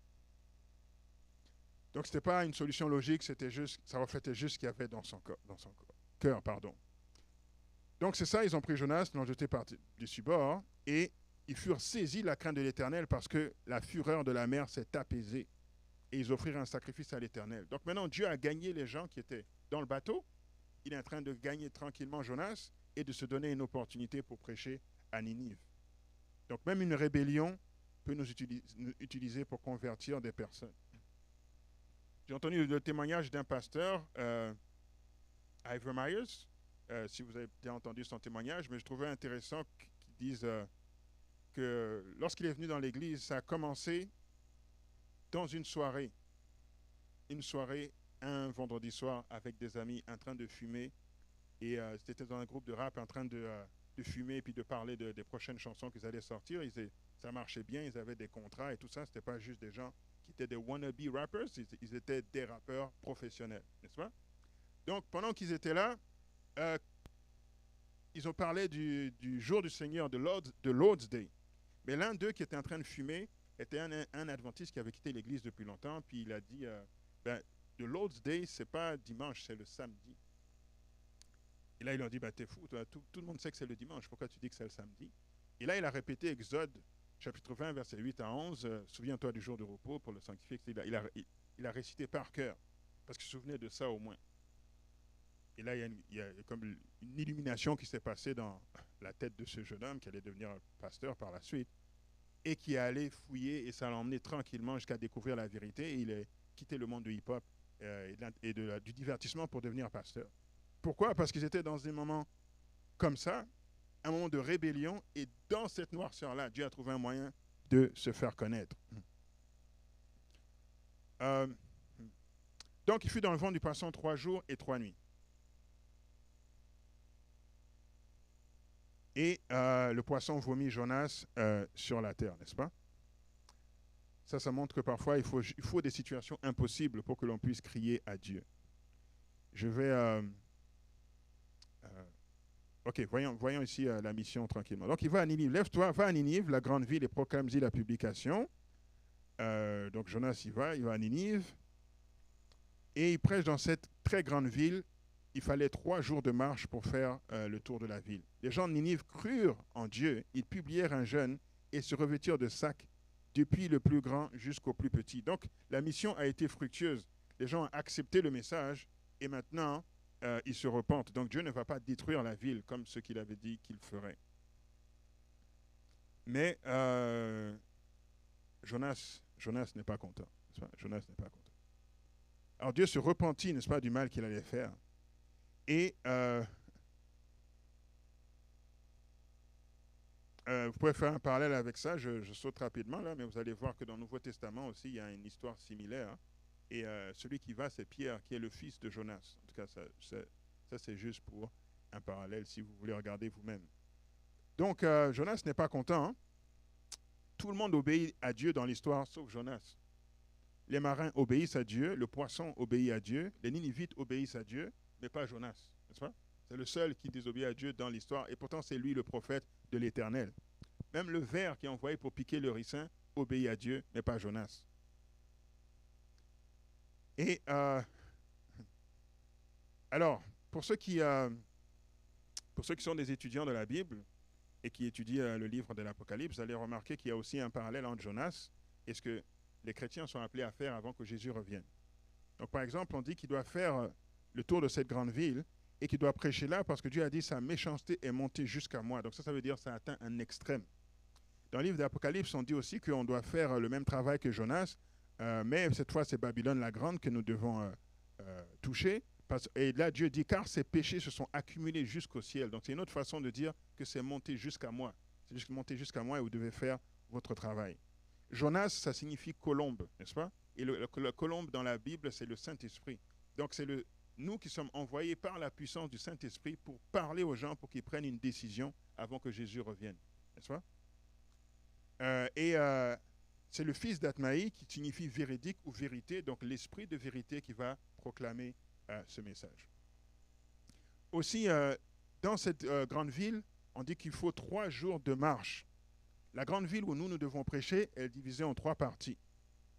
Donc, ce n'était pas une solution logique, ça reflétait juste ce qu'il y avait dans son cœur. Donc, c'est ça, ils ont pris Jonas, l'ont jeté par-dessus bord, et ils furent saisis de la crainte de l'Éternel parce que la fureur de la mer s'est apaisée, et ils offrirent un sacrifice à l'Éternel. Donc, maintenant, Dieu a gagné les gens qui étaient dans le bateau. Il est en train de gagner tranquillement Jonas et de se donner une opportunité pour prêcher à Ninive. Donc, même une rébellion peut nous utiliser pour convertir des personnes. J'ai entendu le témoignage d'un pasteur, Ivor Myers, si vous avez bien entendu son témoignage, mais je trouvais intéressant qu'il dise que lorsqu'il est venu dans l'église, ça a commencé dans une soirée, un vendredi soir avec des amis en train de fumer, et c'était dans un groupe de rap en train de fumer et puis de parler des prochaines chansons qu'ils allaient sortir. Ça marchait bien, ils avaient des contrats et tout ça, c'était pas juste des gens qui étaient des wannabe rappers, ils étaient des rappeurs professionnels, n'est-ce pas? Donc pendant qu'ils étaient là, ils ont parlé du jour du Seigneur, de Lord's Day. Mais l'un d'eux qui était en train de fumer était un adventiste qui avait quitté l'église depuis longtemps, puis il a dit, the Lord's Day, c'est pas dimanche, c'est le samedi. Et là, ils lui ont dit, t'es fou, toi, tout le monde sait que c'est le dimanche, pourquoi tu dis que c'est le samedi? Et là, il a répété Exode, chapitre 20, versets 8 à 11, souviens-toi du jour de repos pour le sanctifier. Il a récité par cœur, parce qu'il se souvenait de ça au moins. Et là, il y a comme une illumination qui s'est passée dans la tête de ce jeune homme qui allait devenir pasteur par la suite et qui est allé fouiller et ça l'a emmené tranquillement jusqu'à découvrir la vérité. Et il a quitté le monde du hip-hop et du divertissement pour devenir pasteur. Pourquoi? Parce qu'ils étaient dans des moments comme ça, un moment de rébellion, et dans cette noirceur-là, Dieu a trouvé un moyen de se faire connaître. Donc, il fut dans le ventre du poisson 3 jours et 3 nuits. Et le poisson vomit Jonas sur la terre, n'est-ce pas? Ça montre que parfois, il faut des situations impossibles pour que l'on puisse crier à Dieu. Je vais... ok, voyons ici la mission tranquillement. Donc, il va à Ninive. Lève-toi, va à Ninive, la grande ville, et proclame-y la publication. Donc, Jonas il va à Ninive. Et il prêche dans cette très grande ville. Il fallait 3 jours de marche pour faire le tour de la ville. Les gens de Ninive crurent en Dieu. Ils publièrent un jeûne et se revêtirent de sacs, depuis le plus grand jusqu'au plus petit. Donc, la mission a été fructueuse. Les gens ont accepté le message et maintenant, ils se repentent. Donc, Dieu ne va pas détruire la ville comme ce qu'il avait dit qu'il ferait. Mais Jonas n'est pas content. Jonas n'est pas content. Alors, Dieu se repentit, n'est-ce pas, du mal qu'il allait faire. Et vous pouvez faire un parallèle avec ça, je saute rapidement là, mais vous allez voir que dans le Nouveau Testament aussi, il y a une histoire similaire. Et celui qui va, c'est Pierre, qui est le fils de Jonas. En tout cas, ça c'est juste pour un parallèle, si vous voulez regarder vous-même. Donc, Jonas n'est pas content. Hein? Tout le monde obéit à Dieu dans l'histoire, sauf Jonas. Les marins obéissent à Dieu, le poisson obéit à Dieu, les Ninivites obéissent à Dieu, mais pas Jonas, n'est-ce pas? C'est le seul qui désobéit à Dieu dans l'histoire, et pourtant c'est lui le prophète de l'Éternel. Même le ver qui est envoyé pour piquer le ricin obéit à Dieu, mais pas Jonas. Et alors, pour ceux qui sont des étudiants de la Bible et qui étudient le livre de l'Apocalypse, vous allez remarquer qu'il y a aussi un parallèle entre Jonas et ce que les chrétiens sont appelés à faire avant que Jésus revienne. Donc, par exemple, on dit qu'il doit faire le tour de cette grande ville et qu'il doit prêcher là parce que Dieu a dit sa méchanceté est montée jusqu'à moi. Donc ça veut dire que ça atteint un extrême. Dans le livre d'Apocalypse, on dit aussi qu'on doit faire le même travail que Jonas, mais cette fois c'est Babylone la grande que nous devons toucher. Et là Dieu dit car ces péchés se sont accumulés jusqu'au ciel. Donc c'est une autre façon de dire que c'est monté jusqu'à moi. C'est juste monté jusqu'à moi et vous devez faire votre travail. Jonas, ça signifie colombe, n'est-ce pas? Et le colombe dans la Bible, c'est le Saint-Esprit. Donc c'est nous qui sommes envoyés par la puissance du Saint-Esprit pour parler aux gens pour qu'ils prennent une décision avant que Jésus revienne. N'est-ce pas? C'est le fils d'Atmaï qui signifie véridique ou vérité, donc l'esprit de vérité qui va proclamer ce message. Aussi, dans cette grande ville, on dit qu'il faut 3 jours de marche. La grande ville où nous devons prêcher, elle est divisée en 3 parties,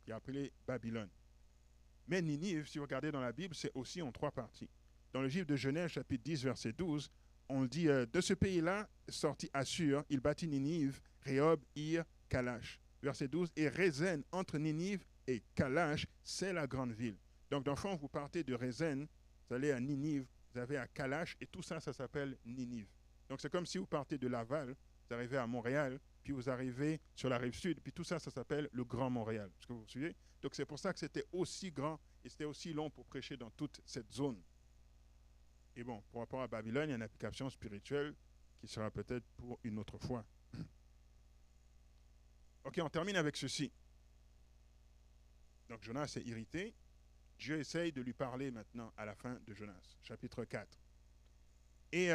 qui est appelée Babylone. Mais Ninive, si vous regardez dans la Bible, c'est aussi en 3 parties. Dans le livre de Genèse, chapitre 10, verset 12, on dit de ce pays-là, sortit Assur, il bâtit Ninive, Rehob, Ir, Kalash. Verset 12, et Rézène, entre Ninive et Kalash, c'est la grande ville. Donc, d'enfant, vous partez de Rézène, vous allez à Ninive, vous avez à Kalash, et tout ça, ça s'appelle Ninive. Donc, c'est comme si vous partez de Laval, vous arrivez à Montréal, puis vous arrivez sur la rive sud, puis tout ça, ça s'appelle le Grand Montréal. Est-ce que vous suivez? Donc, c'est pour ça que c'était aussi grand Et c'était aussi long pour prêcher dans toute cette zone. Et bon, par rapport à Babylone, il y a une application spirituelle qui sera peut-être pour une autre fois. Ok, on termine avec ceci. Donc Jonas est irrité. Dieu essaye de lui parler maintenant à la fin de Jonas, chapitre 4. Et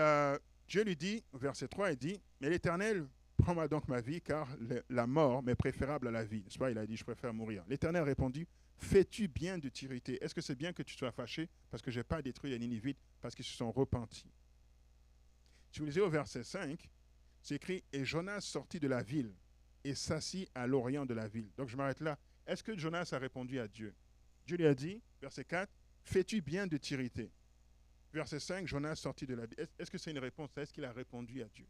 Dieu lui dit, au verset 3, il dit, « Mais l'Éternel, prends-moi donc ma vie, car la mort m'est préférable à la vie. » N'est-ce pas? Il a dit, « Je préfère mourir. » L'Éternel répondit, « Fais-tu bien de t'irriter? Est-ce que c'est bien que tu sois fâché parce que je n'ai pas détruit les Ninivites, parce qu'ils se sont repentis? » Si vous lisez au verset 5, c'est écrit, « Et Jonas sortit de la ville et s'assit à l'orient de la ville. » Donc je m'arrête là. Est-ce que Jonas a répondu à Dieu? Dieu lui a dit, verset 4, « Fais-tu bien de t'irriter? » Verset 5, Jonas sortit de la ville. Est-ce que c'est une réponse? Est-ce qu'il a répondu à Dieu?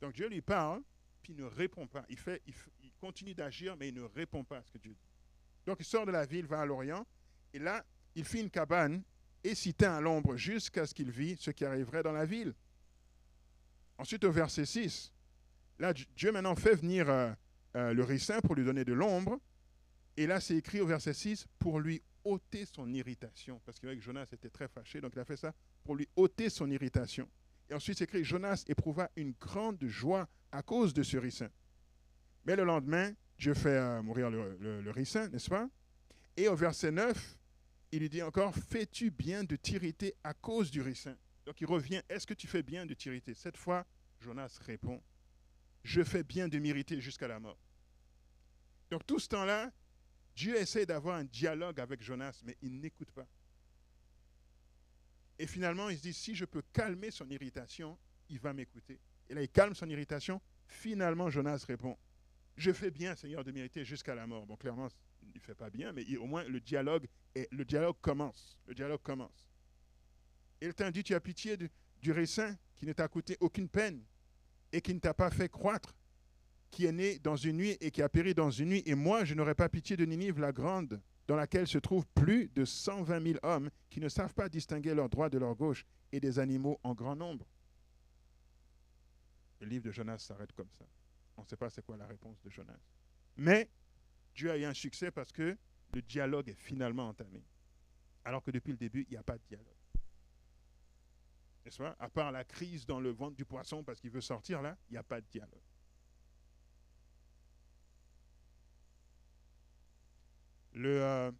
Donc Dieu lui parle, puis il ne répond pas. Il continue d'agir, mais il ne répond pas à ce que Dieu dit. Donc il sort de la ville, va à l'Orient, et là, il fit une cabane et s'y tint à l'ombre jusqu'à ce qu'il vit ce qui arriverait dans la ville. Ensuite, au verset 6, là, Dieu maintenant fait venir le ricin pour lui donner de l'ombre. Et là, c'est écrit au verset 6, pour lui ôter son irritation. Parce qu'il voyait que Jonas était très fâché, donc il a fait ça pour lui ôter son irritation. Et ensuite, c'est écrit, Jonas éprouva une grande joie à cause de ce ricin. Mais le lendemain, Dieu fait mourir le ricin, n'est-ce pas? Et au verset 9, il lui dit encore, fais-tu bien de t'irriter à cause du ricin? Donc il revient, est-ce que tu fais bien de t'irriter? Cette fois, Jonas répond, je fais bien de m'irriter jusqu'à la mort. Donc tout ce temps-là, Dieu essaie d'avoir un dialogue avec Jonas, mais il n'écoute pas. Et finalement, il se dit, si je peux calmer son irritation, il va m'écouter. Et là, il calme son irritation. Finalement, Jonas répond, je fais bien, Seigneur, de m'irriter jusqu'à la mort. Bon, clairement, il ne fait pas bien, mais au moins, le dialogue commence. Le dialogue commence. Et il t'a dit, tu as pitié du ricin qui ne t'a coûté aucune peine et qui ne t'a pas fait croître, qui est né dans une nuit et qui a péri dans une nuit. Et moi, je n'aurais pas pitié de Ninive la grande, dans laquelle se trouvent plus de 120 000 hommes qui ne savent pas distinguer leur droite de leur gauche et des animaux en grand nombre. Le livre de Jonas s'arrête comme ça. On ne sait pas c'est quoi la réponse de Jonas. Mais Dieu a eu un succès parce que le dialogue est finalement entamé. Alors que depuis le début, il n'y a pas de dialogue. N'est-ce pas? À part la crise dans le ventre du poisson parce qu'il veut sortir là, il n'y a pas de dialogue. La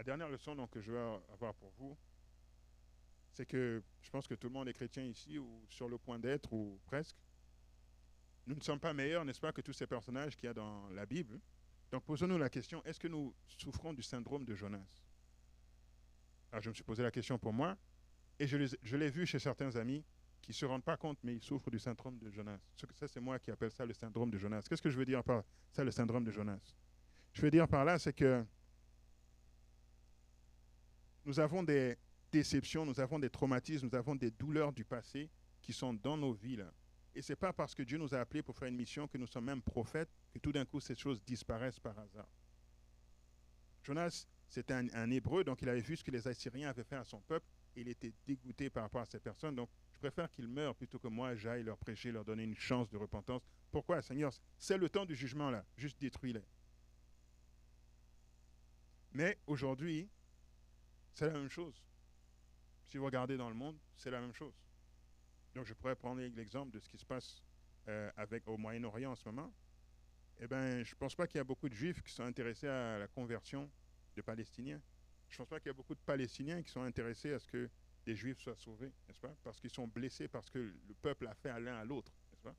dernière leçon donc, que je vais avoir pour vous, c'est que je pense que tout le monde est chrétien ici, ou sur le point d'être, ou presque. Nous ne sommes pas meilleurs, n'est-ce pas, que tous ces personnages qu'il y a dans la Bible. Donc posons-nous la question, est-ce que nous souffrons du syndrome de Jonas? Alors je me suis posé la question pour moi, et je l'ai vu chez certains amis qui ne se rendent pas compte, mais ils souffrent du syndrome de Jonas. Ça, c'est moi qui appelle ça le syndrome de Jonas. Qu'est-ce que je veux dire par ça, le syndrome de Jonas? Je veux dire par là, c'est que nous avons des déceptions, nous avons des traumatismes, nous avons des douleurs du passé qui sont dans nos vies là. Et ce n'est pas parce que Dieu nous a appelés pour faire une mission, que nous sommes même prophètes, que tout d'un coup ces choses disparaissent par hasard. Jonas, c'était un Hébreu, donc il avait vu ce que les Assyriens avaient fait à son peuple, et il était dégoûté par rapport à ces personnes. Donc je préfère qu'ils meurent plutôt que moi j'aille leur prêcher, leur donner une chance de repentance. Pourquoi, Seigneur? C'est le temps du jugement là, juste détruis-les. Mais aujourd'hui, c'est la même chose. Si vous regardez dans le monde, c'est la même chose. Donc je pourrais prendre l'exemple de ce qui se passe au Moyen-Orient en ce moment. Eh bien, je ne pense pas qu'il y a beaucoup de Juifs qui sont intéressés à la conversion de Palestiniens. Je ne pense pas qu'il y a beaucoup de Palestiniens qui sont intéressés à ce que des Juifs soient sauvés, n'est-ce pas? Parce qu'ils sont blessés, parce que le peuple a fait à l'un à l'autre, n'est-ce pas?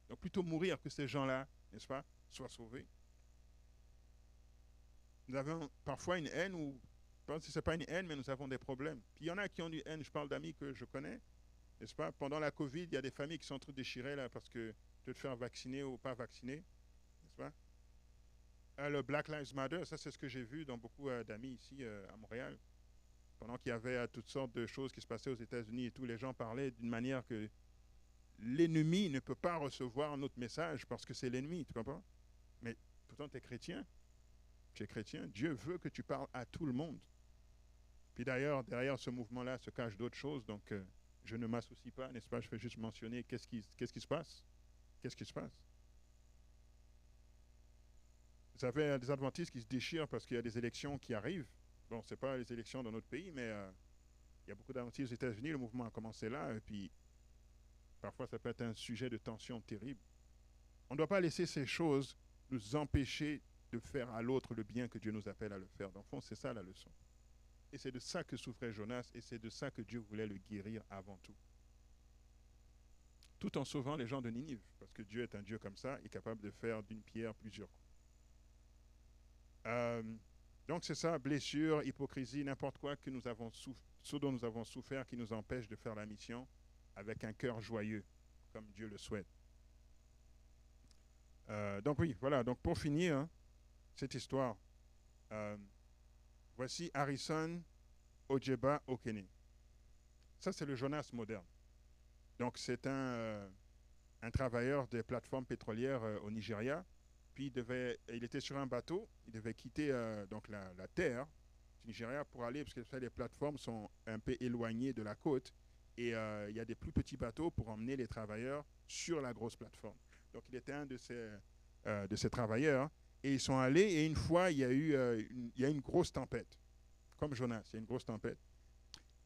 Donc plutôt mourir que ces gens-là, n'est-ce pas, soient sauvés. Nous avons parfois une haine, ou je pense que ce n'est pas une haine, mais nous avons des problèmes. Puis il y en a qui ont une haine, je parle d'amis que je connais, n'est-ce pas? Pendant la Covid, il y a des familles qui sont trop déchirées là parce que de te faire vacciner ou pas vacciner, n'est-ce pas? Le Black Lives Matter, ça c'est ce que j'ai vu dans beaucoup d'amis ici à Montréal. Pendant qu'il y avait toutes sortes de choses qui se passaient aux États-Unis et tous les gens parlaient d'une manière que l'ennemi ne peut pas recevoir notre message parce que c'est l'ennemi, tu comprends? Mais pourtant tu es chrétien. Tu es chrétien, Dieu veut que tu parles à tout le monde. Puis d'ailleurs, derrière ce mouvement-là se cachent d'autres choses, donc je ne m'associe pas, n'est-ce pas? Je fais juste mentionner qu'est-ce qui se passe. Qu'est-ce qui se passe? Vous avez des adventistes qui se déchirent parce qu'il y a des élections qui arrivent, bon, c'est pas les élections dans notre pays, mais il y a beaucoup d'adventistes aux États-Unis. Le mouvement a commencé là, et puis parfois ça peut être un sujet de tension terrible. On ne doit pas laisser ces choses nous empêcher de faire à l'autre le bien que Dieu nous appelle à le faire. Dans le fond, c'est ça la leçon. Et c'est de ça que souffrait Jonas, et c'est de ça que Dieu voulait le guérir avant tout. Tout en sauvant les gens de Ninive, parce que Dieu est un Dieu comme ça, il est capable de faire d'une pierre plusieurs coups. Donc c'est ça, blessure, hypocrisie, n'importe quoi que nous avons ce dont nous avons souffert qui nous empêche de faire la mission avec un cœur joyeux, comme Dieu le souhaite. Donc oui, voilà, donc pour finir hein, cette histoire, voici Harrison Ojeba Okene. Ça c'est le Jonas moderne. Donc c'est un travailleur des plateformes pétrolières au Nigeria. Puis il était sur un bateau, il devait quitter donc la terre du Nigeria pour aller, parce que les plateformes sont un peu éloignées de la côte, et il y a des plus petits bateaux pour emmener les travailleurs sur la grosse plateforme. Donc il était un de ces travailleurs, et ils sont allés, et une fois, il y a une grosse tempête, comme Jonas, il y a une grosse tempête.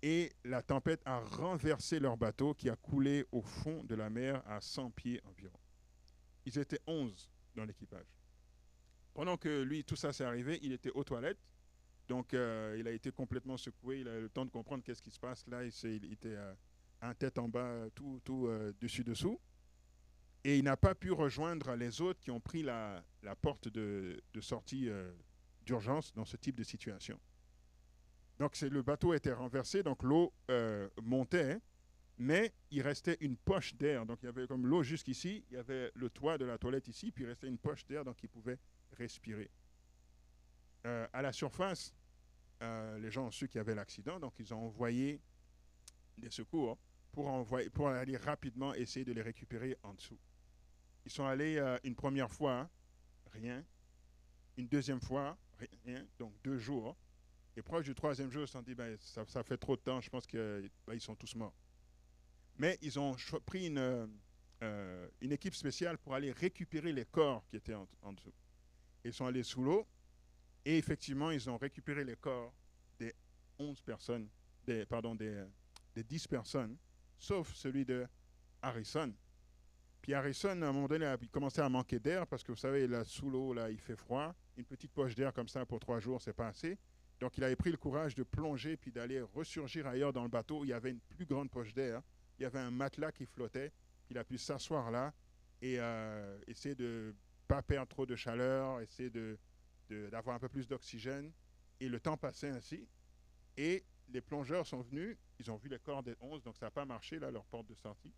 Et la tempête a renversé leur bateau qui a coulé au fond de la mer à 100 pieds environ. Ils étaient 11 dans l'équipage. Pendant que lui, tout ça s'est arrivé, il était aux toilettes. Donc, il a été complètement secoué. Il a eu le temps de comprendre qu'est-ce qui se passe. Là, il était un tête en bas, tout dessus-dessous. Et il n'a pas pu rejoindre les autres qui ont pris la porte de sortie d'urgence dans ce type de situation. Donc, le bateau était renversé, donc l'eau montait, mais il restait une poche d'air. Donc, il y avait comme l'eau jusqu'ici, il y avait le toit de la toilette ici, puis il restait une poche d'air, donc il pouvait respirer. À la surface, les gens ont su qu'il y avait l'accident, donc ils ont envoyé des secours pour aller rapidement essayer de les récupérer en dessous. Ils sont allés une première fois, rien. Une deuxième fois, rien. Donc 2 jours. Et proche du 3e jour, ils se sont dit, ben, ça fait trop de temps, je pense qu'ils sont tous morts. Mais ils ont pris une équipe spéciale pour aller récupérer les corps qui étaient en dessous. Ils sont allés sous l'eau, et effectivement, ils ont récupéré les corps des 11 personnes, des 10 personnes, sauf celui de Harrison. Puis Harrison, à un moment donné, a commencé à manquer d'air, parce que vous savez, là, sous l'eau, là, il fait froid. Une petite poche d'air comme ça pour 3 jours, c'est pas assez. Donc, il avait pris le courage de plonger puis d'aller ressurgir ailleurs dans le bateau. Il y avait une plus grande poche d'air. Il y avait un matelas qui flottait. Il a pu s'asseoir là et essayer de ne pas perdre trop de chaleur, essayer d'avoir un peu plus d'oxygène. Et le temps passait ainsi. Et les plongeurs sont venus. Ils ont vu les corps des 11, donc ça n'a pas marché, là, leur porte de sortie.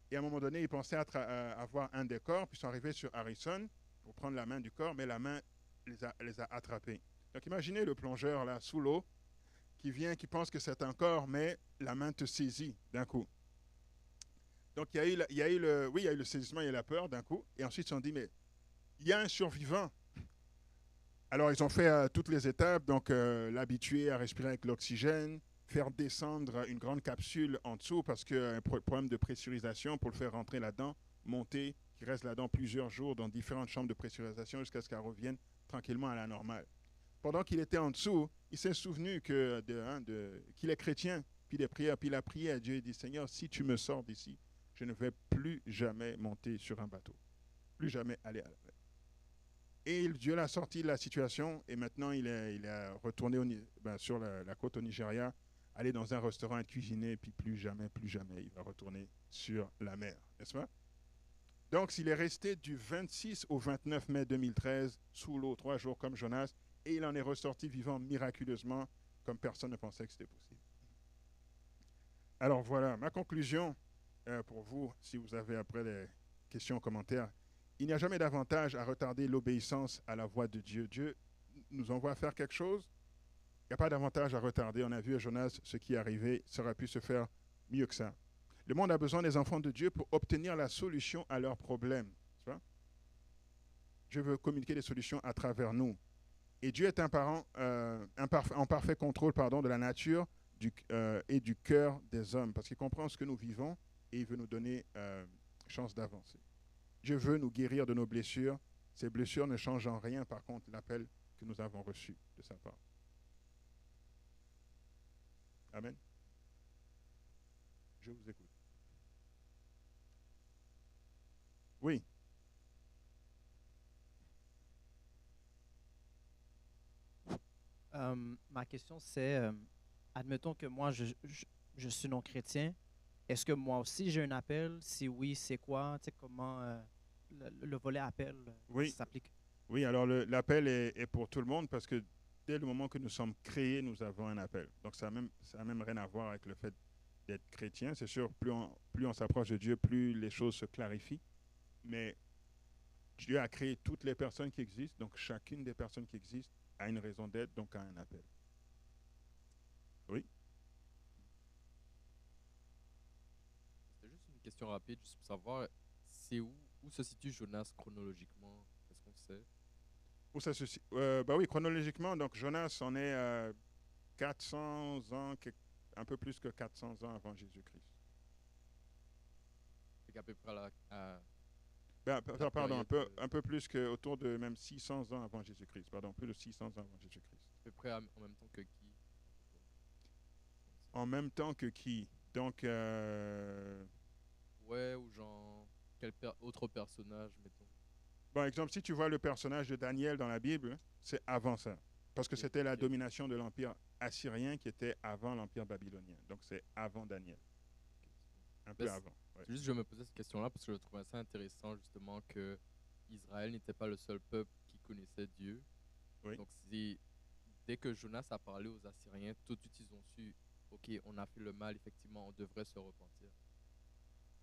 Et à un moment donné, ils pensaient avoir un des corps, puis ils sont arrivés sur Harrison pour prendre la main du corps, mais la main les a attrapés. Donc imaginez le plongeur là sous l'eau qui pense que c'est un corps, mais la main te saisit d'un coup. Donc il y a eu le saisissement, il y a eu la peur d'un coup, et ensuite ils se sont dit, mais il y a un survivant. Alors ils ont fait toutes les étapes, donc l'habituer à respirer avec l'oxygène, faire descendre une grande capsule en dessous parce qu'il y a un problème de pressurisation pour le faire rentrer là-dedans, monter, qu'il reste là-dedans plusieurs jours dans différentes chambres de pressurisation jusqu'à ce qu'elle revienne tranquillement à la normale. Pendant qu'il était en dessous, il s'est souvenu qu'il est chrétien, puis des prières, puis il a prié à Dieu et dit, Seigneur, si tu me sors d'ici, je ne vais plus jamais monter sur un bateau, plus jamais aller à la mer. Et Dieu l'a sorti de la situation, et maintenant il est retourné sur la côte au Nigeria, aller dans un restaurant et cuisiner, puis plus jamais, il va retourner sur la mer, n'est-ce pas? Donc, s'il est resté du 26 au 29 mai 2013 sous l'eau 3 jours comme Jonas, et il en est ressorti vivant miraculeusement comme personne ne pensait que c'était possible. Alors voilà, ma conclusion pour vous, si vous avez après des questions, commentaires, il n'y a jamais d'avantage à retarder l'obéissance à la voix de Dieu. Dieu nous envoie faire quelque chose, il n'y a pas d'avantage à retarder. On a vu à Jonas ce qui est arrivé, ça aurait pu se faire mieux que ça. Le monde a besoin des enfants de Dieu pour obtenir la solution à leurs problèmes. Dieu veut communiquer des solutions à travers nous. Et Dieu est un parent en parfait contrôle de la nature et du cœur des hommes, parce qu'il comprend ce que nous vivons et il veut nous donner chance d'avancer. Dieu veut nous guérir de nos blessures. Ces blessures ne changent en rien, par contre, l'appel que nous avons reçu de sa part. Amen. Je vous écoute. Oui. Ma question, c'est, admettons que moi, je suis non-chrétien. Est-ce que moi aussi, j'ai un appel? Si oui, c'est quoi? Tu sais, comment le volet appel Oui. s'applique? Oui, alors l'appel est pour tout le monde parce que dès le moment que nous sommes créés, nous avons un appel. Donc ça n'a même rien à voir avec le fait d'être chrétien. C'est sûr, plus on s'approche de Dieu, plus les choses se clarifient. Mais Dieu a créé toutes les personnes qui existent, donc chacune des personnes qui existent a une raison d'être, donc a un appel. Oui. C'était juste une question rapide, juste pour savoir, c'est où se situe Jonas chronologiquement? Est-ce qu'on sait? Où ça se bah oui, chronologiquement, donc Jonas en est 400 ans, un peu plus que 400 ans avant Jésus-Christ. C'est qu'à peu près Pardon, période un peu plus que autour de même 600 ans avant Jésus-Christ. Pardon, plus de 600 ans avant Jésus-Christ. à peu près en même temps que qui? En même temps que qui? Donc, Ouais, ou genre, autre personnage, mettons. par exemple, si tu vois le personnage de Daniel dans la Bible, c'est avant ça. Parce que Ok, c'était la ok. domination de l'Empire assyrien qui était avant l'Empire babylonien. Donc, c'est avant Daniel. Un peu Ben, avant. Ouais. C'est juste, je me posais cette question-là parce que je trouvais ça intéressant, justement, que Israël n'était pas le seul peuple qui connaissait Dieu. Oui. Donc, dès que Jonas a parlé aux Assyriens, tout de suite, ils ont su, OK, on a fait le mal, effectivement, on devrait se repentir.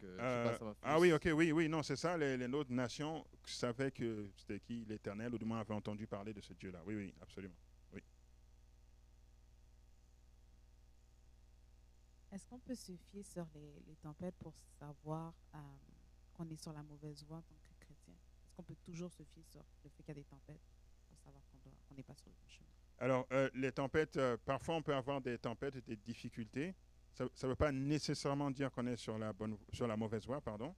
Je sais pas, ça m'a fait Oui, juste- ok, oui, non, c'est ça. Les autres nations savaient que c'était qui l'Éternel, ou du moins avaient entendu parler de ce Dieu-là. Oui, oui, absolument. Oui. Est-ce qu'on peut se fier sur les tempêtes pour savoir qu'on est sur la mauvaise voie en tant que chrétien? Est-ce qu'on peut toujours se fier sur le fait qu'il y a des tempêtes pour savoir qu'on n'est pas sur le bon chemin? Alors, les tempêtes, parfois on peut avoir des tempêtes et des difficultés. Ça ne veut pas nécessairement dire qu'on est sur sur la mauvaise voie, pardon.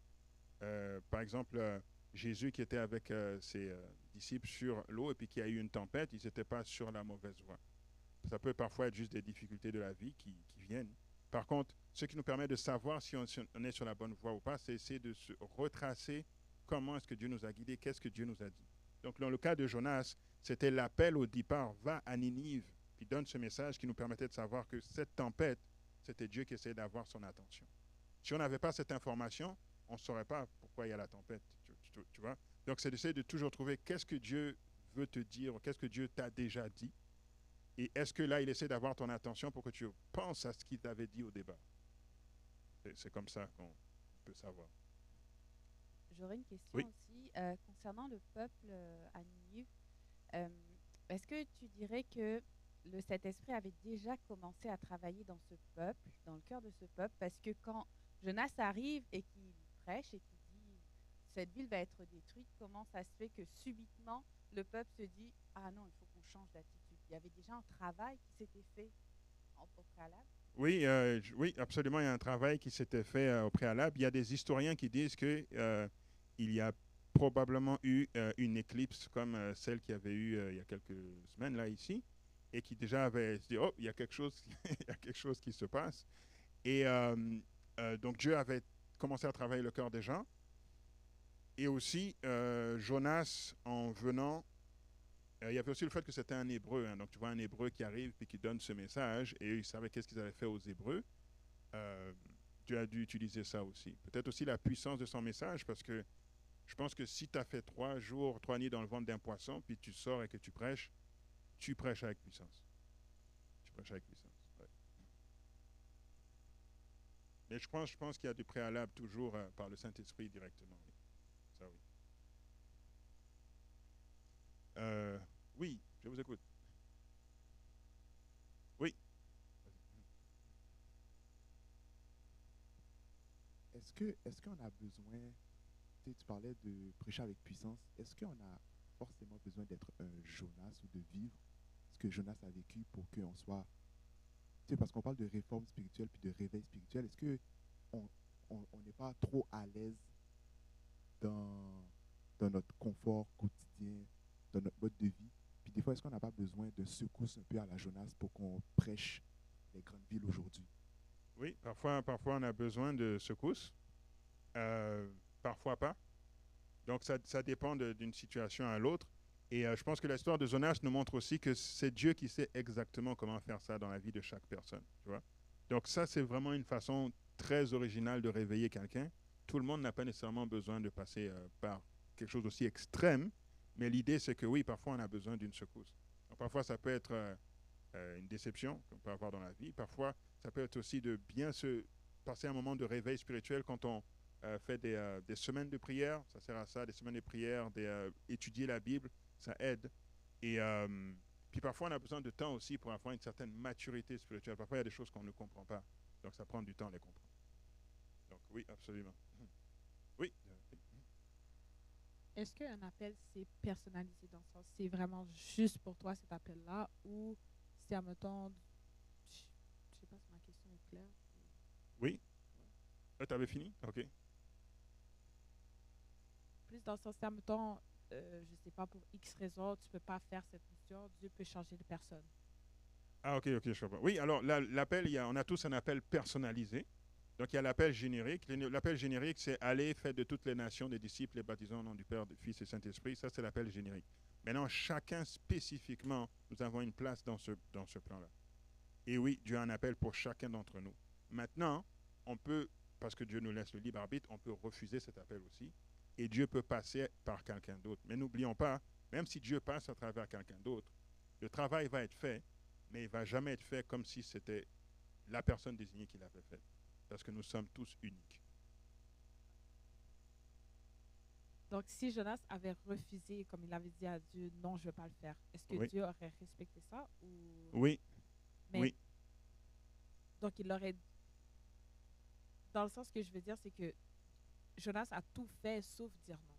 Par exemple, Jésus qui était avec ses disciples sur l'eau et puis qui a eu une tempête, ils n'étaient pas sur la mauvaise voie. Ça peut parfois être juste des difficultés de la vie qui viennent. Par contre, ce qui nous permet de savoir si on est sur la bonne voie ou pas, c'est essayer de se retracer comment est-ce que Dieu nous a guidés, qu'est-ce que Dieu nous a dit. Donc, dans le cas de Jonas, c'était l'appel au départ, va à Ninive, puis donne ce message qui nous permettait de savoir que cette tempête, c'était Dieu qui essayait d'avoir son attention. Si on n'avait pas cette information, on ne saurait pas pourquoi il y a la tempête, tu vois. Donc, c'est d'essayer de toujours trouver qu'est-ce que Dieu veut te dire, qu'est-ce que Dieu t'a déjà dit, et est-ce que là, il essaie d'avoir ton attention pour que tu penses à ce qu'il t'avait dit au départ. C'est comme ça qu'on peut savoir. J'aurais une question Oui. aussi concernant le peuple à Ninive. Euh, Est-ce que tu dirais que le Saint-Esprit avait déjà commencé à travailler dans ce peuple, dans le cœur de ce peuple? Parce que quand Jonas arrive et qu'il prêche et qu'il dit cette ville va être détruite, comment ça se fait que subitement le peuple se dit ah non, il faut qu'on change d'attitude? Il y avait déjà un travail qui s'était fait au préalable? Oui, oui, absolument, il y a un travail qui s'était fait au préalable. Il y a des historiens qui disent que il y a probablement eu une éclipse comme celle qu'il y avait eu il y a quelques semaines là ici, et qui déjà avait dit oh, il y a quelque chose, il y a quelque chose qui se passe. Et donc Dieu avait commencé à travailler le cœur des gens. Et aussi Jonas, en venant, il y avait aussi le fait que c'était un hébreu. Hein. Donc tu vois un hébreu qui arrive et qui donne ce message, et eux, ils savaient qu'est-ce qu'ils avaient fait aux hébreux. Dieu a dû utiliser ça aussi. Peut-être aussi la puissance de son message, parce que je pense que si tu as fait 3 jours, 3 nuits dans le ventre d'un poisson, puis tu sors et que tu prêches avec puissance. Tu prêches avec puissance. Ouais. Mais je pense qu'il y a du préalable toujours par le Saint-Esprit directement. Oui. Ça, oui. Oui, je vous écoute. Oui. Est-ce qu'on a besoin, tu parlais de prêcher avec puissance, est-ce qu'on a forcément besoin d'être un Jonas ou de vivre ce que Jonas a vécu pour qu'on soit, tu sais, parce qu'on parle de réforme spirituelle puis de réveil spirituel, est-ce que on n'est pas trop à l'aise dans notre confort quotidien, dans notre mode de vie, puis des fois, est-ce qu'on n'a pas besoin de secousse un peu à la Jonas pour qu'on prêche les grandes villes aujourd'hui? Oui, parfois on a besoin de secousses, parfois pas. Donc ça dépend d'une situation à l'autre. Et je pense que l'histoire de Jonas nous montre aussi que c'est Dieu qui sait exactement comment faire ça dans la vie de chaque personne. Tu vois? Donc ça, c'est vraiment une façon très originale de réveiller quelqu'un. Tout le monde n'a pas nécessairement besoin de passer par quelque chose d'aussi extrême, mais l'idée, c'est que oui, parfois on a besoin d'une secousse. Donc, parfois, ça peut être une déception qu'on peut avoir dans la vie. Parfois, ça peut être aussi de bien se passer un moment de réveil spirituel quand on fait des semaines de prière. Ça sert à ça, des semaines de prière, étudier la Bible, ça aide. Et puis parfois, on a besoin de temps aussi pour avoir une certaine maturité spirituelle. Parfois, il y a des choses qu'on ne comprend pas. Donc, ça prend du temps à les comprendre. Donc, oui, absolument. Oui. Est-ce qu'un appel, c'est personnalisé dans le sens, c'est vraiment juste pour toi cet appel-là, ou c'est, admettons, je sais pas si ma question est claire. Oui. Tu avais fini? OK. Plus dans le sens, c'est, admettons, je sais pas, pour X raisons, tu peux pas faire cette mission, Dieu peut changer de personne. Ah, OK, je comprends. Oui, alors l'appel, on a tous un appel personnalisé. Donc, il y a l'appel générique. L'appel générique, c'est aller faire de toutes les nations des disciples, les baptisant au nom du Père, du Fils et Saint-Esprit. Ça, c'est l'appel générique. Maintenant, chacun spécifiquement, nous avons une place dans ce plan-là. Et oui, Dieu a un appel pour chacun d'entre nous. Maintenant, on peut, parce que Dieu nous laisse le libre arbitre, on peut refuser cet appel aussi. Et Dieu peut passer par quelqu'un d'autre. Mais n'oublions pas, même si Dieu passe à travers quelqu'un d'autre, le travail va être fait, mais il ne va jamais être fait comme si c'était la personne désignée qui l'avait fait. Parce que nous sommes tous uniques. Donc, si Jonas avait refusé, comme il avait dit à Dieu, non, je ne veux pas le faire, est-ce que Oui. Dieu aurait respecté ça ou... Oui. Mais, oui. Donc, il aurait... Dans le sens que je veux dire, c'est que Jonas a tout fait sauf dire non.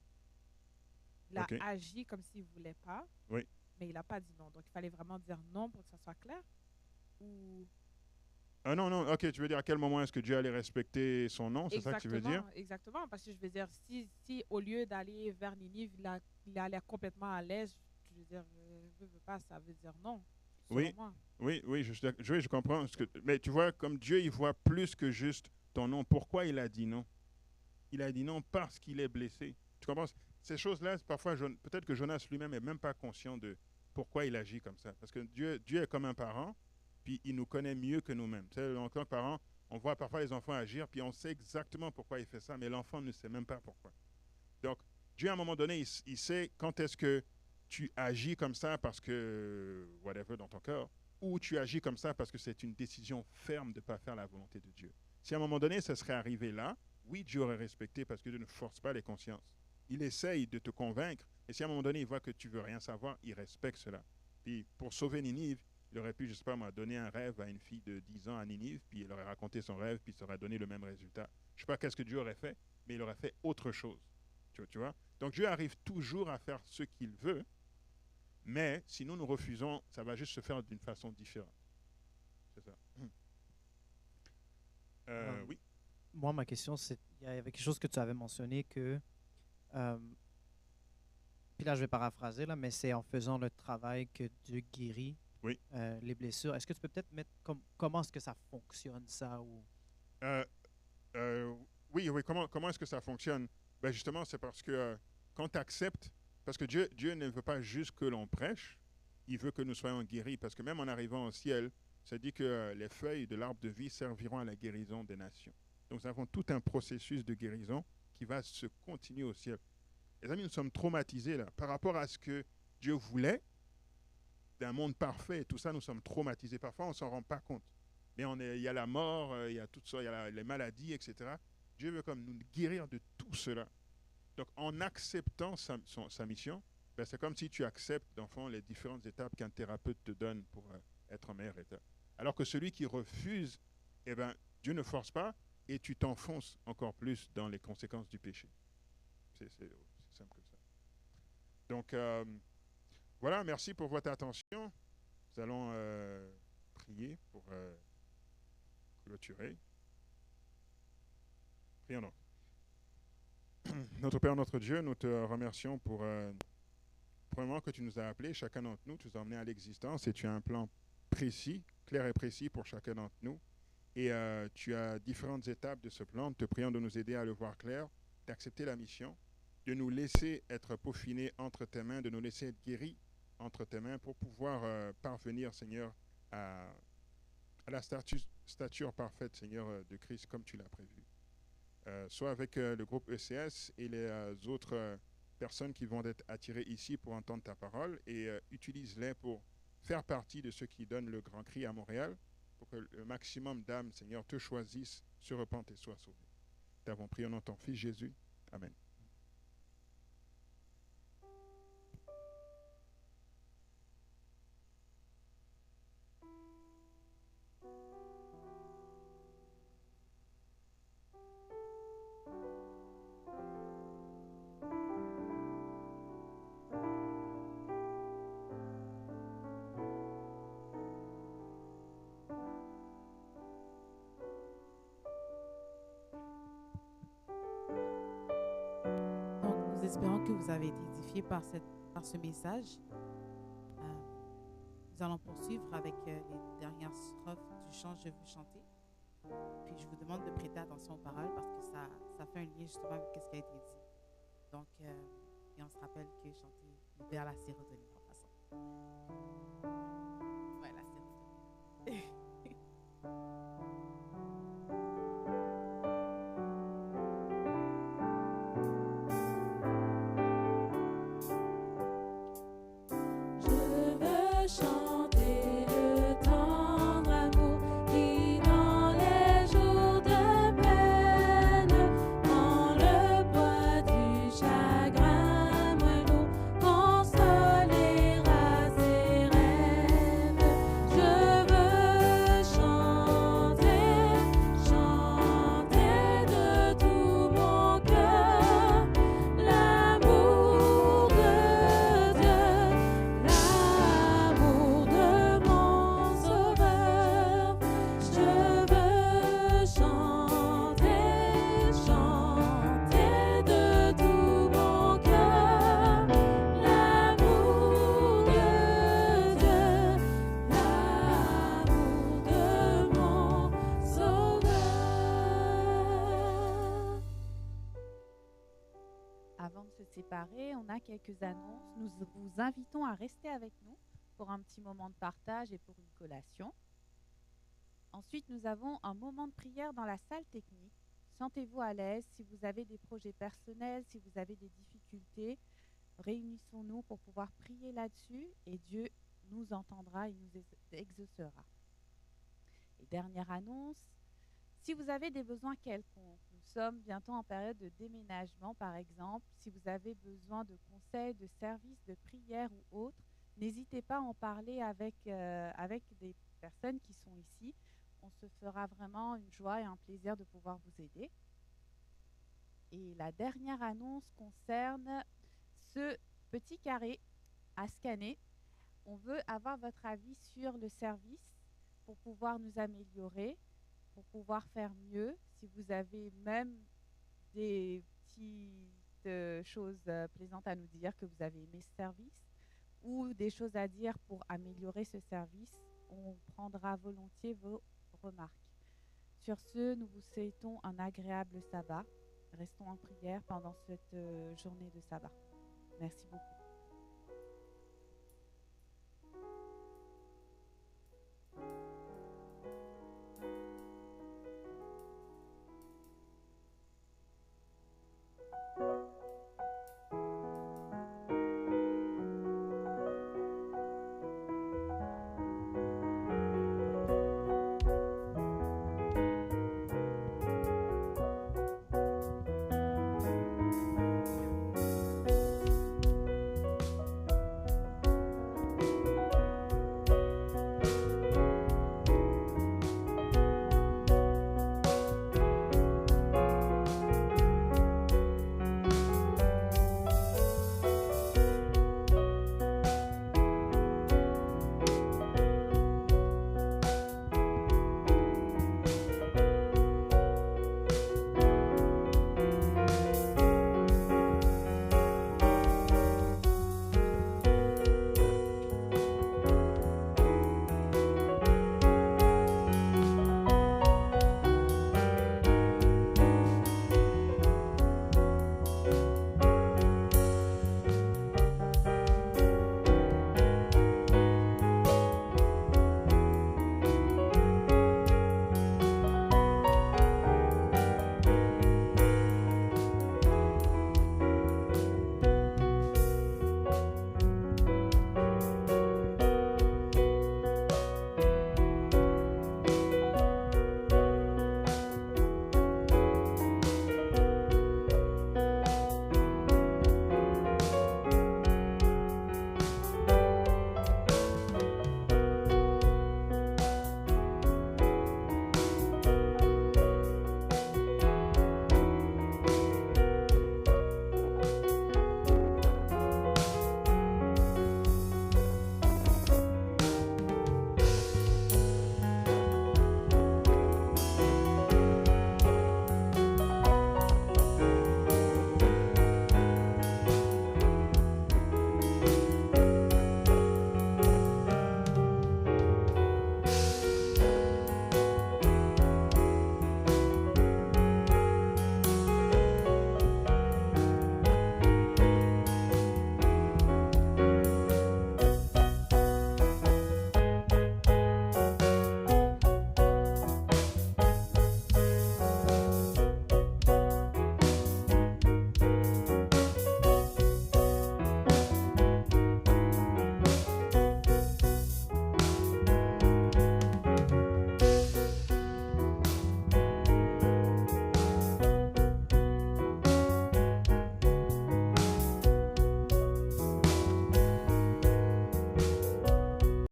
Il a agi comme s'il ne voulait pas, oui. mais il n'a pas dit non. Donc, il fallait vraiment dire non pour que ça soit clair? Ou... Ah non, ok, tu veux dire à quel moment est-ce que Dieu allait respecter son nom, c'est ça que tu veux dire? Exactement, parce que je veux dire, si au lieu d'aller vers Ninive, il a l'air complètement à l'aise, je veux dire, veut pas, ça veut dire non, oui, moi. Oui, je comprends. Mais tu vois, comme Dieu, il voit plus que juste ton nom. Pourquoi il a dit non? Il a dit non parce qu'il est blessé. Tu comprends? Ces choses-là, parfois, peut-être que Jonas lui-même n'est même pas conscient de pourquoi il agit comme ça. Parce que Dieu est comme un parent, puis il nous connaît mieux que nous-mêmes. Tu sais, en tant que parent, on voit parfois les enfants agir, puis on sait exactement pourquoi il fait ça, mais l'enfant ne sait même pas pourquoi. Donc, Dieu, à un moment donné, il sait quand est-ce que tu agis comme ça parce que, whatever, dans ton cœur, ou tu agis comme ça parce que c'est une décision ferme de ne pas faire la volonté de Dieu. Si à un moment donné, ça serait arrivé là, oui, Dieu aurait respecté parce que Dieu ne force pas les consciences. Il essaye de te convaincre, et si à un moment donné, il voit que tu ne veux rien savoir, il respecte cela. Puis, pour sauver Ninive, il aurait pu, je ne sais pas moi, donner un rêve à une fille de 10 ans à Ninive, puis il aurait raconté son rêve, puis ça aurait donné le même résultat. Je ne sais pas qu'est-ce que Dieu aurait fait, mais il aurait fait autre chose. Tu vois? Donc Dieu arrive toujours à faire ce qu'il veut, mais si nous refusons, ça va juste se faire d'une façon différente. C'est ça. Oui. Moi, ma question, c'est, il y avait quelque chose que tu avais mentionné que... puis là, je vais paraphraser, là, mais c'est en faisant le travail que Dieu guérit les blessures. Est-ce que tu peux peut-être mettre comment est-ce que ça fonctionne, ça? Ou... Oui, comment est-ce que ça fonctionne? Ben justement, c'est parce que quand tu acceptes, parce que Dieu ne veut pas juste que l'on prêche, il veut que nous soyons guéris, parce que même en arrivant au ciel, ça dit que les feuilles de l'arbre de vie serviront à la guérison des nations. Donc nous avons tout un processus de guérison qui va se continuer au ciel. Les amis, nous sommes traumatisés là, par rapport à ce que Dieu voulait, d'un monde parfait, et tout ça, nous sommes traumatisés. Parfois, on ne s'en rend pas compte. Mais il y a la mort, il y a tout ça, il y a les maladies, etc. Dieu veut comme nous guérir de tout cela. Donc, en acceptant sa mission, ben, c'est comme si tu acceptes, dans le fond, les différentes étapes qu'un thérapeute te donne pour être en meilleur état. Alors que celui qui refuse, eh ben, Dieu ne force pas et tu t'enfonces encore plus dans les conséquences du péché. C'est simple que ça. Donc, voilà, merci pour votre attention. Nous allons prier pour clôturer. Prions donc. Notre Père, notre Dieu, nous te remercions pour premièrement que tu nous as appelés, chacun d'entre nous, tu nous as emmenés à l'existence et tu as un plan précis, clair. clair et précis pour chacun d'entre nous. Et tu as différentes étapes de ce plan. Nous te prions de nous aider à le voir clair, d'accepter la mission, de nous laisser être peaufinés entre tes mains, de nous laisser être guéris entre tes mains pour pouvoir parvenir, Seigneur, à la stature parfaite, Seigneur, de Christ, comme tu l'as prévu. Soit avec le groupe ECS et les autres personnes qui vont être attirées ici pour entendre ta parole, et utilise-les pour faire partie de ceux qui donnent le grand cri à Montréal, pour que le maximum d'âmes, Seigneur, te choisissent, se repentent et soient sauvés. Nous t'avons prié au nom de ton Fils Jésus. Amen. Donc, nous espérons que vous avez été édifiés par ce message. Nous allons poursuivre avec les dernières strophes du chant Je veux chanter. Puis je vous demande de prêter attention aux paroles parce que ça fait un lien justement avec ce qui a été dit. Donc, et on se rappelle que chanter libère la sérotonine en passant. Ouais, la sérotonine. Chanter le tendre amour qui dans les jours de peine prend le poids du chagrin moins lourd, consolera ses rêves. Je veux chanter, chanter de tout mon cœur l'amour de Dieu. L'amour de mon Sauveur, je veux chanter, chanter de tout mon cœur. L'amour de Dieu, l'amour de mon Sauveur. Avant de se séparer, on a quelques annonces. Nous vous invitons à rester avec nous pour un petit moment de partage et pour une collation. Ensuite, nous avons un moment de prière dans la salle technique. Sentez-vous à l'aise. Si vous avez des projets personnels, si vous avez des difficultés, réunissons-nous pour pouvoir prier là-dessus et Dieu nous entendra et nous exaucera. Et dernière annonce, si vous avez des besoins quelconques, nous sommes bientôt en période de déménagement par exemple, si vous avez besoin de conseils, de services, de prières ou autres, n'hésitez pas à en parler avec des personnes qui sont ici. On se fera vraiment une joie et un plaisir de pouvoir vous aider. Et la dernière annonce concerne ce petit carré à scanner. On veut avoir votre avis sur le service pour pouvoir nous améliorer, pour pouvoir faire mieux. Si vous avez même des petites choses plaisantes à nous dire, que vous avez aimé ce service, ou des choses à dire pour améliorer ce service, on prendra volontiers vos remarques. Sur ce, nous vous souhaitons un agréable sabbat. Restons en prière pendant cette journée de sabbat. Merci beaucoup.